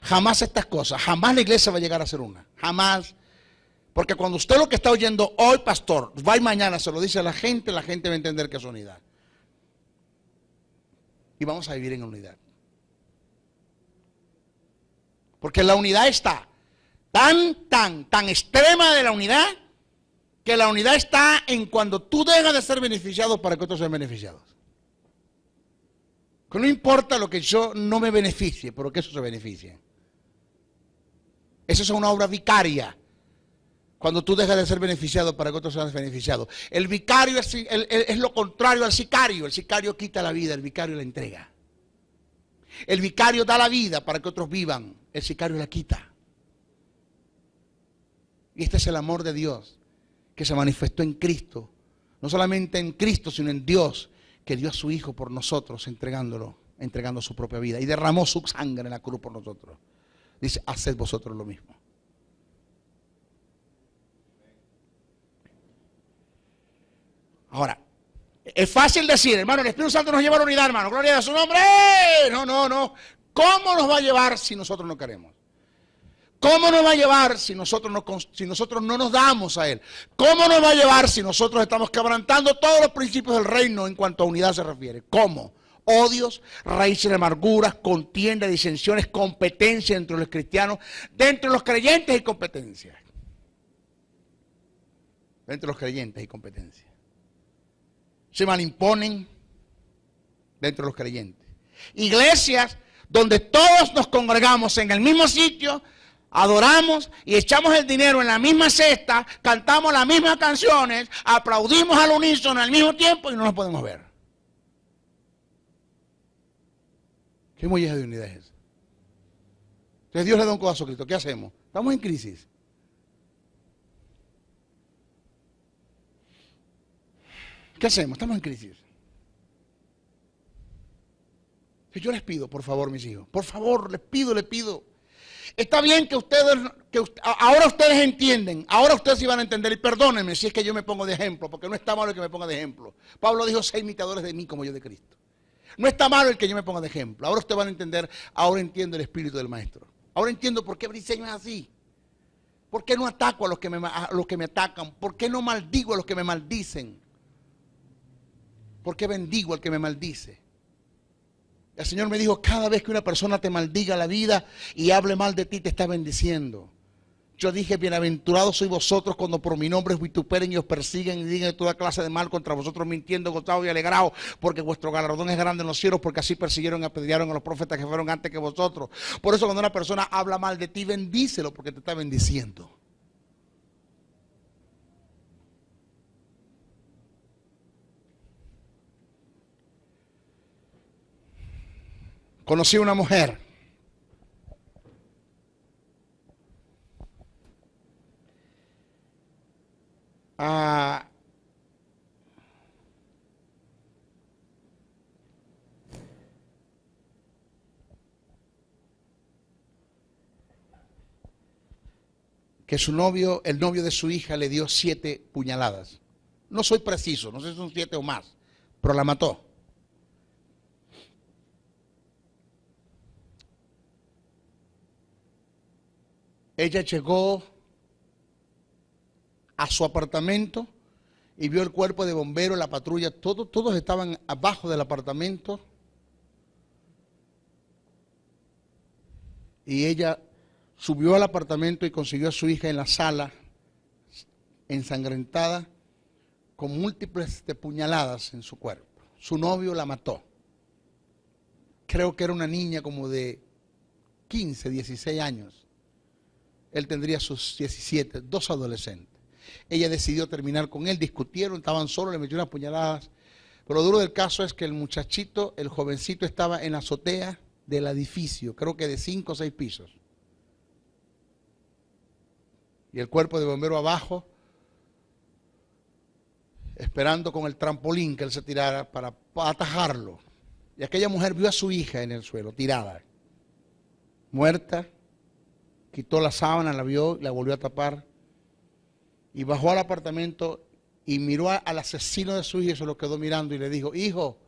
jamás estas cosas, jamás la iglesia va a llegar a ser una. Jamás. Porque cuando usted lo que está oyendo hoy, pastor, va y mañana se lo dice a la gente va a entender que es unidad. Y vamos a vivir en unidad. Porque la unidad está tan extrema de la unidad, que la unidad está en cuando tú dejas de ser beneficiado para que otros sean beneficiados. Que no importa lo que yo no me beneficie, pero que eso se beneficie. Eso es una obra vicaria. Cuando tú dejas de ser beneficiado para que otros sean beneficiados. El vicario es lo contrario al sicario. El sicario quita la vida, el vicario la entrega. El vicario da la vida para que otros vivan. El sicario la quita. Y este es el amor de Dios que se manifestó en Cristo. No solamente en Cristo, sino en Dios, que dio a su Hijo por nosotros, entregando su propia vida. Y derramó su sangre en la cruz por nosotros. Dice, haced vosotros lo mismo. Ahora, es fácil decir, hermano, el Espíritu Santo nos lleva a la unidad, hermano. Gloria a su nombre. No. ¿Cómo nos va a llevar si nosotros no queremos? ¿Cómo nos va a llevar si nosotros no nos damos a Él? ¿Cómo nos va a llevar si nosotros estamos quebrantando todos los principios del reino en cuanto a unidad se refiere? ¿Cómo? Odios, raíces de amarguras, contiendas, disensiones, competencia entre los cristianos, dentro de los creyentes y competencia. Dentro de los creyentes y competencia. Se malimponen dentro de los creyentes. Iglesias donde todos nos congregamos en el mismo sitio, adoramos y echamos el dinero en la misma cesta, cantamos las mismas canciones, aplaudimos al unísono al mismo tiempo y no nos podemos ver. ¿Qué molleja de unidad es esa? Entonces Dios le da un codazo a Cristo. ¿Qué hacemos? Estamos en crisis. ¿Qué hacemos? Estamos en crisis. Yo les pido, por favor, mis hijos, por favor, les pido. Está bien que ahora ustedes entienden, ahora ustedes sí van a entender, y perdónenme si es que yo me pongo de ejemplo, porque no está malo el que me ponga de ejemplo. Pablo dijo, sé imitadores de mí como yo de Cristo. No está malo el que yo me ponga de ejemplo. Ahora ustedes van a entender, ahora entiendo el espíritu del maestro. Ahora entiendo por qué Briceño es así. ¿Por qué no ataco a los que me atacan? ¿Por qué no maldigo a los que me maldicen? ¿Por qué bendigo al que me maldice? El Señor me dijo, cada vez que una persona te maldiga la vida y hable mal de ti, te está bendiciendo. Yo dije, bienaventurados sois vosotros cuando por mi nombre os vituperen y os persiguen y digan toda clase de mal contra vosotros, mintiendo, gozados y alegrados, porque vuestro galardón es grande en los cielos, porque así persiguieron y apedrearon a los profetas que fueron antes que vosotros. Por eso cuando una persona habla mal de ti, bendícelo, porque te está bendiciendo. Conocí a una mujer que su novio, el novio de su hija, le dio 7 puñaladas. No soy preciso, no sé si son 7 o más, pero la mató. Ella llegó a su apartamento y vio el cuerpo de bomberos, la patrulla, todos estaban abajo del apartamento. Y ella subió al apartamento y consiguió a su hija en la sala, ensangrentada, con múltiples puñaladas en su cuerpo. Su novio la mató. Creo que era una niña como de 15, 16 años. Él tendría sus 17, 2 adolescentes. Ella decidió terminar con él, discutieron, estaban solos, le metió unas puñaladas. Pero lo duro del caso es que el muchachito, el jovencito, estaba en la azotea del edificio, creo que de 5 o 6 pisos. Y el cuerpo de bombero abajo, esperando con el trampolín que él se tirara para atajarlo. Y aquella mujer vio a su hija en el suelo, tirada, muerta, quitó la sábana, la vio, la volvió a tapar y bajó al apartamento y miró al asesino de su hija y se lo quedó mirando y le dijo: hijo,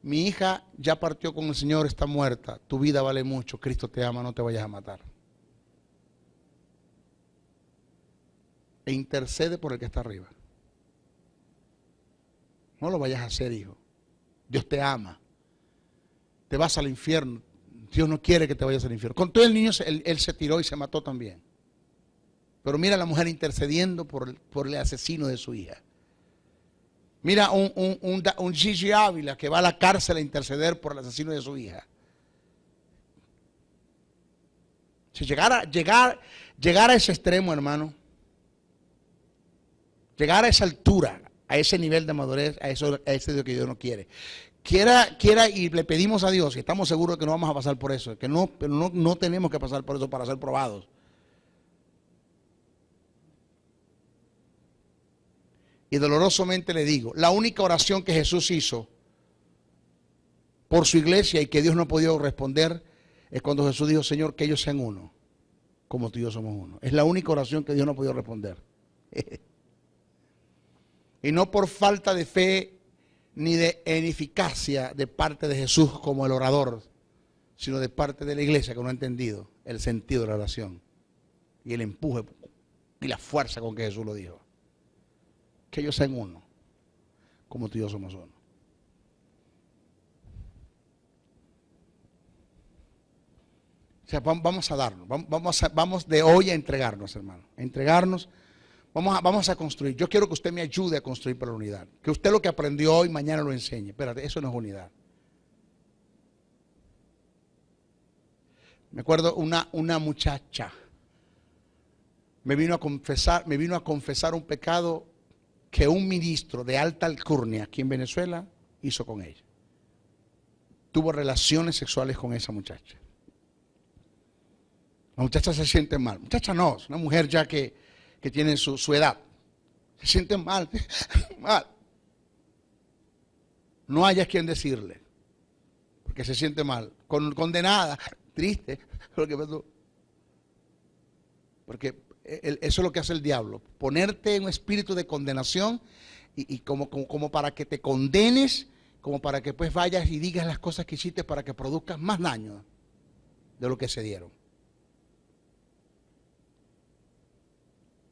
mi hija ya partió con el Señor, está muerta, tu vida vale mucho, Cristo te ama, no te vayas a matar. E intercede por el que está arriba. No lo vayas a hacer, hijo. Dios te ama. Te vas al infierno. Dios no quiere que te vayas al infierno. Con todo el niño, él se tiró y se mató también. Pero mira a la mujer intercediendo por el asesino de su hija. Mira un Gigi Ávila que va a la cárcel a interceder por el asesino de su hija. Si llegar a ese extremo, hermano, llegar a esa altura, a ese nivel de madurez, a ese Dios que Dios no quiere. Quiera y le pedimos a Dios, y estamos seguros de que no vamos a pasar por eso, que no tenemos que pasar por eso para ser probados. Y dolorosamente le digo, la única oración que Jesús hizo por su iglesia y que Dios no ha podido responder es cuando Jesús dijo: Señor, que ellos sean uno, como tú y yo somos uno. Es la única oración que Dios no ha podido responder. Y no por falta de fe ni de ineficacia de parte de Jesús como el orador, sino de parte de la iglesia que no ha entendido el sentido de la oración y el empuje y la fuerza con que Jesús lo dijo. Que ellos sean uno, como tú y yo somos uno. O sea, vamos a darnos, vamos de hoy a entregarnos, hermano, a entregarnos. Vamos a construir. Yo quiero que usted me ayude a construir para la unidad. Que usted lo que aprendió hoy, mañana lo enseñe. Espérate, eso no es unidad. Me acuerdo una muchacha me vino a confesar un pecado que un ministro de alta alcurnia aquí en Venezuela hizo con ella. Tuvo relaciones sexuales con esa muchacha. La muchacha se siente mal. Muchacha no, es una mujer ya que tiene su edad. Se siente mal, mal. No haya quien decirle, porque se siente mal, condenada, triste, lo que pasó. Porque eso es lo que hace el diablo, ponerte en un espíritu de condenación y como para que te condenes, como para que pues vayas y digas las cosas que hiciste para que produzcas más daño de lo que se dieron.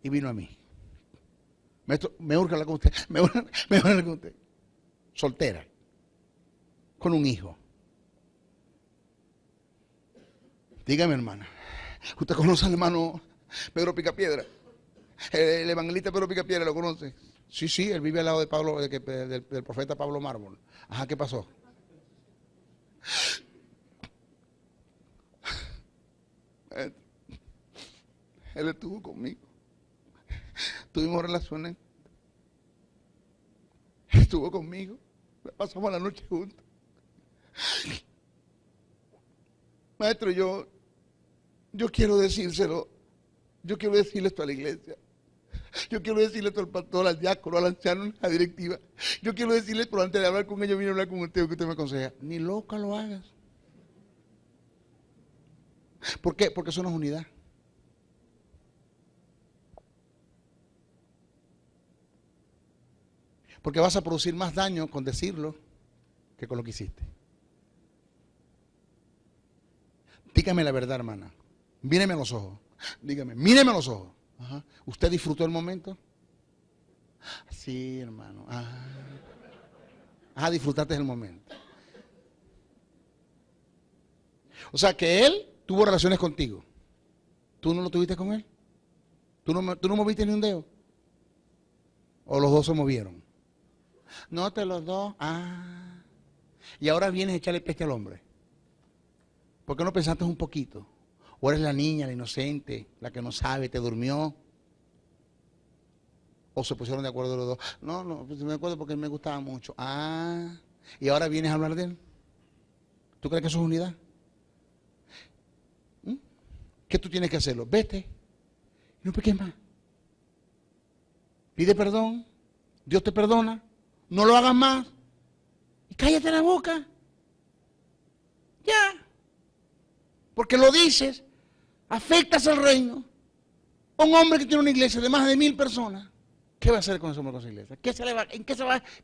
Y vino a mí. Me urge hablar con usted, me urge hablar con usted. Soltera, con un hijo. Dígame, hermana, ¿usted conoce al hermano Pedro Picapiedra? El evangelista Pedro Picapiedra, ¿lo conoce? Sí, él vive al lado de Pablo, del profeta Pablo Mármol. Ajá, ¿qué pasó? Él estuvo conmigo. Tuvimos relaciones. Estuvo conmigo. Pasamos la noche juntos. Maestro, yo quiero decírselo. Yo quiero decirle esto a la iglesia. Yo quiero decirle esto al pastor, al diácono, al anciano, a la directiva. Yo quiero decirle esto antes de hablar con ellos, vine a hablar con usted, que usted me aconseja. Ni loca lo hagas. ¿Por qué? Porque eso no es unidad. Porque vas a producir más daño con decirlo que con lo que hiciste. Dígame la verdad, hermana. Míreme a los ojos. Dígame, míreme a los ojos. Ajá. ¿Usted disfrutó el momento? Sí, hermano. Disfrutaste el momento. O sea que él tuvo relaciones contigo. ¿Tú no lo tuviste con él? ¿Tú no moviste ni un dedo? ¿O los dos se movieron? No, los dos. Y ahora vienes a echarle peste al hombre. ¿Por qué no pensaste un poquito? ¿O eres la niña, la inocente, la que no sabe, te durmió? ¿O se pusieron de acuerdo los dos? No, no, pues me acuerdo porque él me gustaba mucho. Ah, y ahora vienes a hablar de él. ¿Tú crees que eso es unidad? ¿Mm? ¿Qué tú tienes que hacerlo? Vete. No peques más. Pide perdón. Dios te perdona. No lo hagas más. Y cállate la boca. Ya. Porque lo dices, afectas al reino. Un hombre que tiene una iglesia de más de 1000 personas, ¿qué va a hacer con ese hombre con esa iglesia?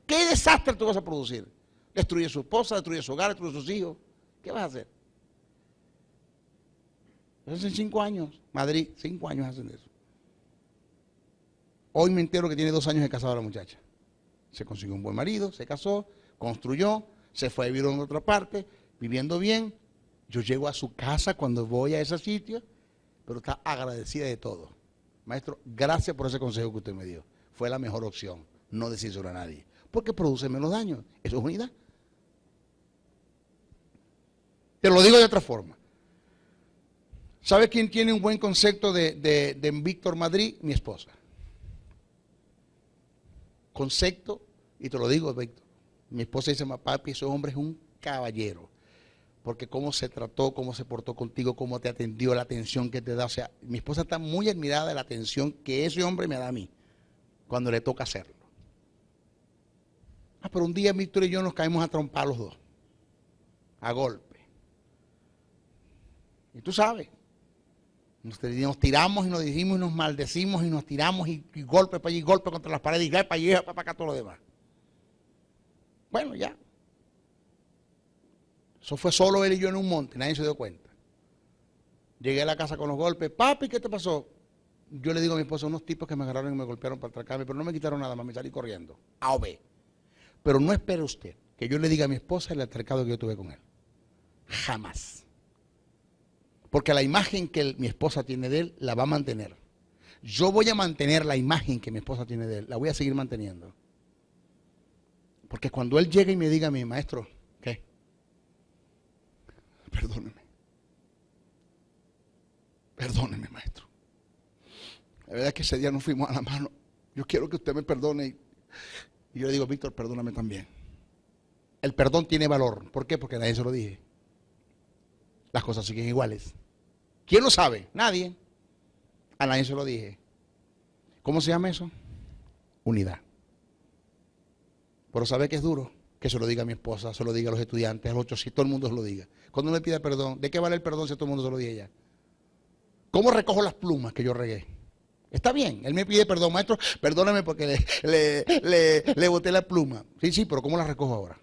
¿Qué desastre tú vas a producir? Destruye su esposa, destruye su hogar, destruye sus hijos. ¿Qué vas a hacer? Eso hace 5 años. Madrid, 5 años hacen eso. Hoy me entero que tiene 2 años de casada la muchacha. Se consiguió un buen marido, se casó, construyó, se fue a vivir en otra parte, viviendo bien. Yo llego a su casa cuando voy a ese sitio, pero está agradecida de todo. Maestro, gracias por ese consejo que usted me dio. Fue la mejor opción, no decírselo a nadie, porque produce menos daño. Eso es unidad. Te lo digo de otra forma. ¿Sabe quién tiene un buen concepto de Víctor Madrid? Mi esposa. Concepto, y te lo digo, Víctor. Mi esposa dice, papi, ese hombre es un caballero. Porque cómo se trató, cómo se portó contigo, cómo te atendió, la atención que te da. O sea, mi esposa está muy admirada de la atención que ese hombre me da a mí cuando le toca hacerlo. Ah, pero un día Víctor y yo nos caímos a trompar los dos, a golpe. Y tú sabes, nos tiramos y nos dijimos y nos maldecimos y nos tiramos y golpe para allí, golpe contra las paredes y para allí, para acá, todo lo demás. Bueno, ya. Eso fue solo él y yo en un monte, nadie se dio cuenta. Llegué a la casa con los golpes. Papi, ¿qué te pasó? Yo le digo a mi esposa, unos tipos que me agarraron y me golpearon para atracarme, pero no me quitaron nada más, me salí corriendo. A o B. Pero no espere usted que yo le diga a mi esposa el altercado que yo tuve con él. Jamás. Porque la imagen que mi esposa tiene de él, la va a mantener. Yo voy a mantener la imagen que mi esposa tiene de él, la voy a seguir manteniendo. Porque cuando él llegue y me diga a mi maestro, ¿qué? Perdóneme. Perdóneme, maestro. La verdad es que ese día nos fuimos a la mano. Yo quiero que usted me perdone. Y yo le digo, Víctor, perdóname también. El perdón tiene valor. ¿Por qué? Porque nadie se lo dije. Las cosas siguen iguales. ¿Quién lo sabe? Nadie. A nadie se lo dije. ¿Cómo se llama eso? Unidad. Pero ¿sabe qué es duro? Que se lo diga a mi esposa, se lo diga a los estudiantes, a los 800, todo el mundo se lo diga. Cuando me pida perdón, ¿de qué vale el perdón si todo el mundo se lo diga ella? ¿Cómo recojo las plumas que yo regué? Está bien, él me pide perdón, maestro, perdóname porque le boté la pluma. Sí, pero ¿cómo la recojo ahora?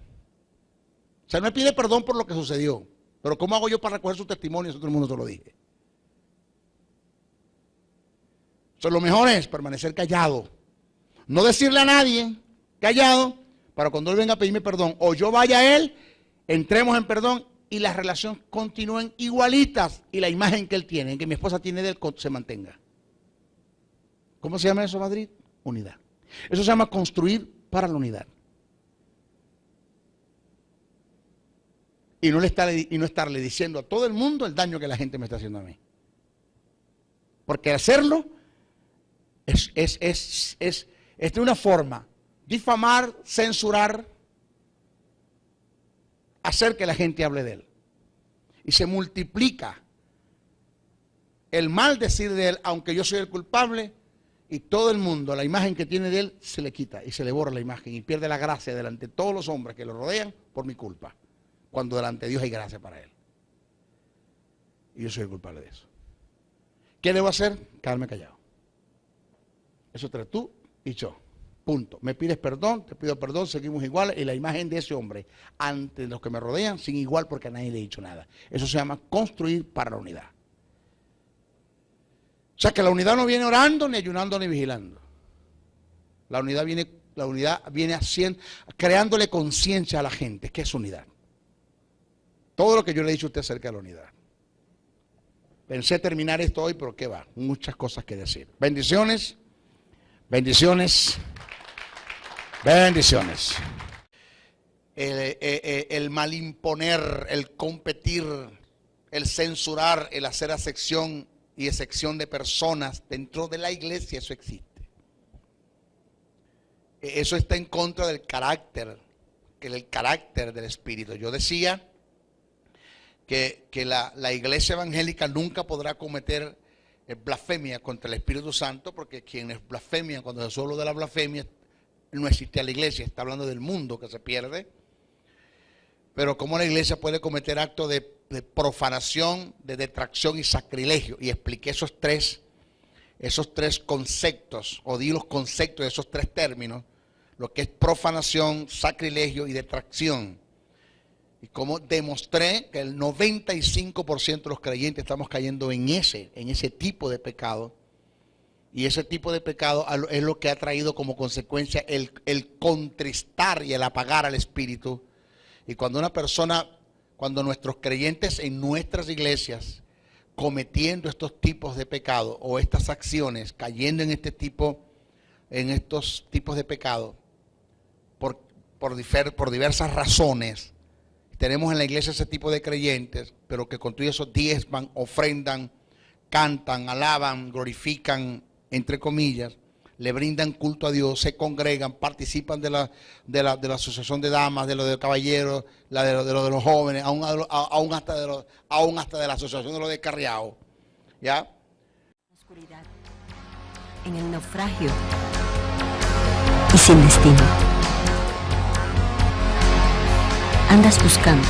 O sea, él me pide perdón por lo que sucedió, pero ¿cómo hago yo para recoger su testimonio si todo el mundo se lo dije? O sea, lo mejor es permanecer callado, no decirle a nadie, callado, para cuando él venga a pedirme perdón, o yo vaya a él, entremos en perdón y las relaciones continúen igualitas y la imagen que él tiene, que mi esposa tiene de él, se mantenga. ¿Cómo se llama eso, Madrid? Unidad. Eso se llama construir para la unidad. Y no estarle diciendo a todo el mundo el daño que la gente me está haciendo a mí. Porque hacerlo es de una forma, difamar, censurar, hacer que la gente hable de él. Y se multiplica el mal decir de él, aunque yo soy el culpable, y todo el mundo, la imagen que tiene de él, se le quita y se le borra la imagen y pierde la gracia delante de todos los hombres que lo rodean por mi culpa, cuando delante de Dios hay gracia para él. Y yo soy el culpable de eso. ¿Qué debo hacer? Quedarme callado. Eso entre tú y yo. Punto. Me pides perdón, te pido perdón, seguimos iguales y la imagen de ese hombre ante los que me rodean sin igual porque a nadie le he dicho nada. Eso se llama construir para la unidad. O sea que la unidad no viene orando, ni ayunando, ni vigilando. La unidad viene haciendo, creándole conciencia a la gente. ¿Qué es unidad? Todo lo que yo le he dicho a usted acerca de la unidad. Pensé terminar esto hoy, pero ¿qué va? Muchas cosas que decir. Bendiciones, bendiciones, bendiciones. El malimponer, el competir, el censurar, el hacer acepción y excepción de personas dentro de la iglesia, eso existe. eso está en contra del carácter, del Espíritu. Yo decía que la iglesia evangélica nunca podrá cometer blasfemia contra el Espíritu Santo, porque quienes blasfemian, cuando se habla de la blasfemia, no existe a la iglesia, está hablando del mundo que se pierde. Pero cómo la iglesia puede cometer actos de profanación, de detracción y sacrilegio. Y expliqué esos tres conceptos, o di los conceptos de esos tres términos, lo que es profanación, sacrilegio y detracción. Y cómo demostré que el 95% de los creyentes estamos cayendo en ese tipo de pecado. Y ese tipo de pecado es lo que ha traído como consecuencia el contristar y el apagar al Espíritu. Y cuando nuestros creyentes en nuestras iglesias cometiendo estos tipos de pecado o estas acciones, cayendo en estos tipos de pecado por diversas razones, tenemos en la iglesia ese tipo de creyentes, pero que con todo eso diezman, ofrendan, cantan, alaban, glorifican, entre comillas, le brindan culto a Dios, se congregan, participan de la asociación de damas, de lo de caballeros, de los jóvenes, aún hasta de la asociación de los descarriados. ¿Ya? Oscuridad, en el naufragio y sin destino. Andas buscando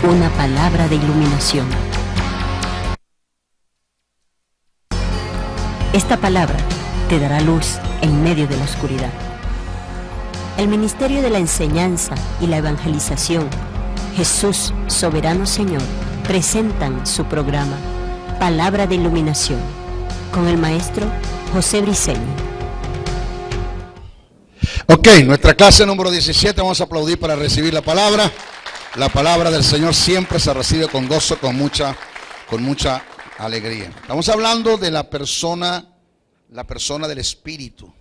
una palabra de iluminación. Esta palabra te dará luz en medio de la oscuridad. El Ministerio de la Enseñanza y la Evangelización, Jesús, Soberano Señor, presentan su programa Palabra de Iluminación con el maestro José Briceño. Ok, nuestra clase número 17, vamos a aplaudir para recibir la palabra. La palabra del Señor siempre se recibe con gozo, con mucha alegría. Estamos hablando de la persona del Espíritu.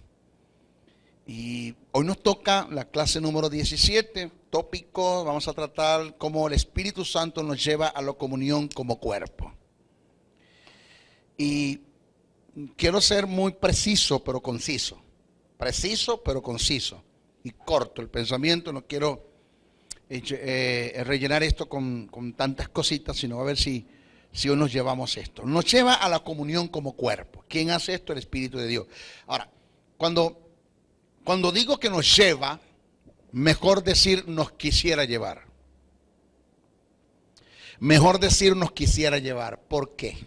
Y hoy nos toca la clase número 17, tópico, vamos a tratar cómo el Espíritu Santo nos lleva a la comunión como cuerpo. Y quiero ser muy preciso, pero conciso. Preciso, pero conciso. Y corto el pensamiento, no quiero rellenar esto con tantas cositas, sino a ver si hoy nos llevamos esto. Nos lleva a la comunión como cuerpo. ¿Quién hace esto? El Espíritu de Dios. Ahora, cuando digo que nos lleva, mejor decir nos quisiera llevar. Mejor decir nos quisiera llevar. ¿Por qué?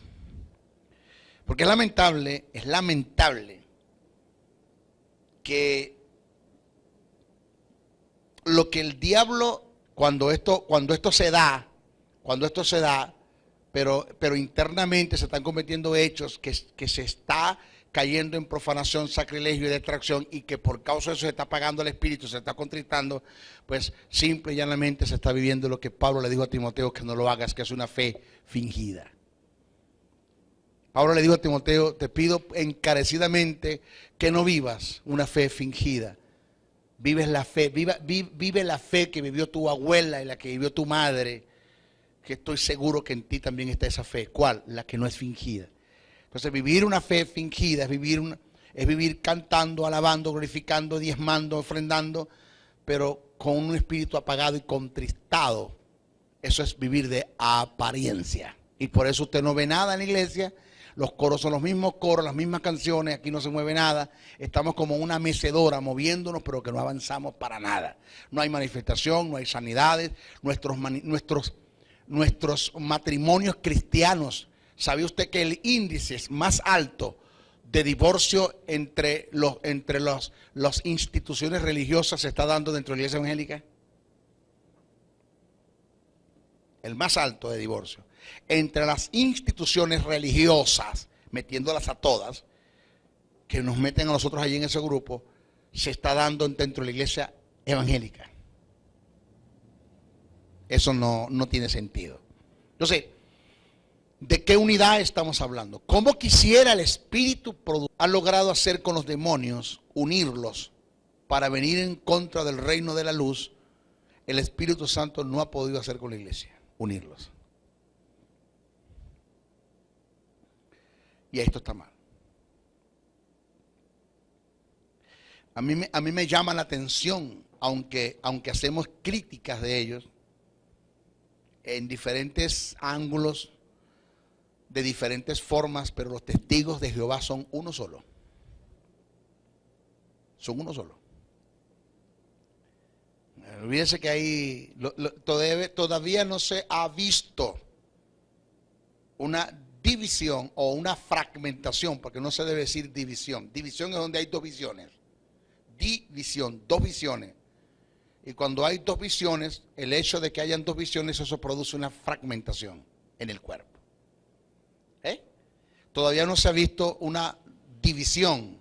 Porque es lamentable que lo que el diablo, cuando esto se da, pero internamente se están cometiendo hechos que se está cayendo en profanación, sacrilegio y detracción, y que por causa de eso se está apagando el espíritu, se está contristando, pues simple y llanamente se está viviendo lo que Pablo le dijo a Timoteo que no lo hagas, que es una fe fingida. Pablo le dijo a Timoteo, te pido encarecidamente que no vivas una fe fingida. Vive la fe que vivió tu abuela y la que vivió tu madre, que estoy seguro que en ti también está esa fe. ¿Cuál? La que no es fingida. Entonces vivir una fe fingida es vivir cantando, alabando, glorificando, diezmando, ofrendando, pero con un espíritu apagado y contristado. Eso es vivir de apariencia. Y por eso usted no ve nada en la iglesia. Los coros son los mismos coros, las mismas canciones, aquí no se mueve nada. Estamos como una mecedora moviéndonos, pero que no avanzamos para nada. No hay manifestación, no hay sanidades. Nuestros matrimonios cristianos, ¿sabe usted que el índice más alto de divorcio entre las instituciones religiosas se está dando dentro de la iglesia evangélica? El más alto de divorcio. Entre las instituciones religiosas, metiéndolas a todas, que nos meten a nosotros allí en ese grupo, se está dando dentro de la iglesia evangélica. Eso no tiene sentido. Entonces, ¿de qué unidad estamos hablando? ¿Cómo quisiera el Espíritu ha logrado hacer con los demonios, unirlos para venir en contra del reino de la luz? El Espíritu Santo no ha podido hacer con la iglesia, unirlos. Y esto está mal. A mí me llama la atención, aunque hacemos críticas de ellos en diferentes ángulos, de diferentes formas, pero los testigos de Jehová son uno solo. Son uno solo. Olvídense que hay, todavía no se ha visto una división o una fragmentación, porque no se debe decir división. División es donde hay dos visiones. División, dos visiones. Y cuando hay dos visiones, el hecho de que hayan dos visiones, eso produce una fragmentación en el cuerpo. Todavía no se ha visto una división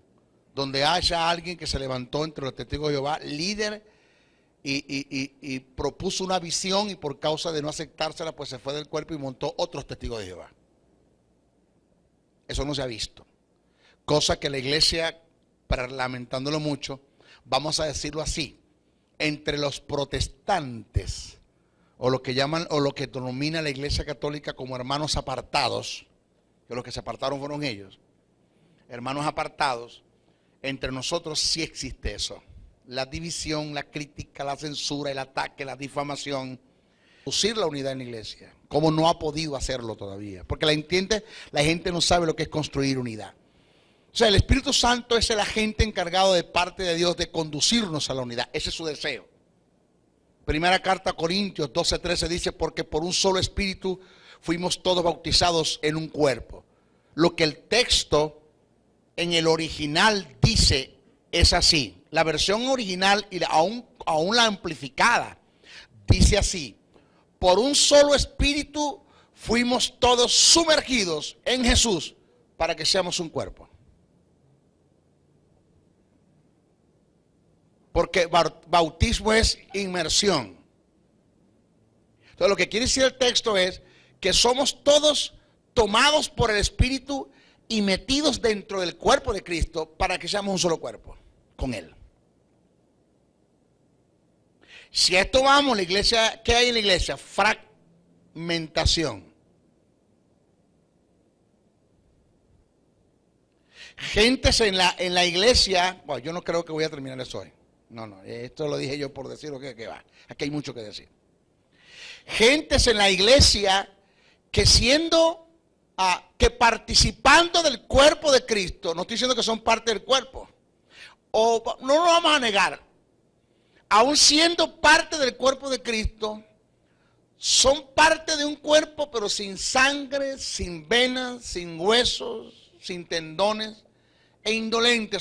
donde haya alguien que se levantó entre los testigos de Jehová, líder, y propuso una visión, y por causa de no aceptársela, pues se fue del cuerpo y montó otros testigos de Jehová. Eso no se ha visto. Cosa que la iglesia, lamentándolo mucho, vamos a decirlo así, entre los protestantes, o lo que llaman, o lo que denomina la iglesia católica como hermanos apartados, que los que se apartaron fueron ellos, hermanos apartados, entre nosotros sí existe eso. La división, la crítica, la censura, el ataque, la difamación, producir la unidad en la iglesia, como no ha podido hacerlo todavía, porque la gente no sabe lo que es construir unidad. O sea, el Espíritu Santo es el agente encargado de parte de Dios de conducirnos a la unidad. Ese es su deseo. Primera carta a Corintios 12:13 dice, porque por un solo Espíritu fuimos todos bautizados en un cuerpo. Lo que el texto en el original dice es así. La versión original y aún la amplificada dice así: por un solo Espíritu fuimos todos sumergidos en Jesús para que seamos un cuerpo. Porque bautismo es inmersión. Entonces lo que quiere decir el texto es que somos todos tomados por el Espíritu y metidos dentro del cuerpo de Cristo para que seamos un solo cuerpo con Él. Si a esto vamos, la iglesia, ¿qué hay en la iglesia? Fragmentación. Gentes en la iglesia, bueno, yo no creo que voy a terminar eso hoy. No, esto lo dije yo por decir lo que va. Aquí hay mucho que decir. Gentes en la iglesia que que participando del cuerpo de Cristo, no estoy diciendo que son parte del cuerpo, o no lo vamos a negar, aún siendo parte del cuerpo de Cristo, son parte de un cuerpo pero sin sangre, sin venas, sin huesos, sin tendones e indolentes.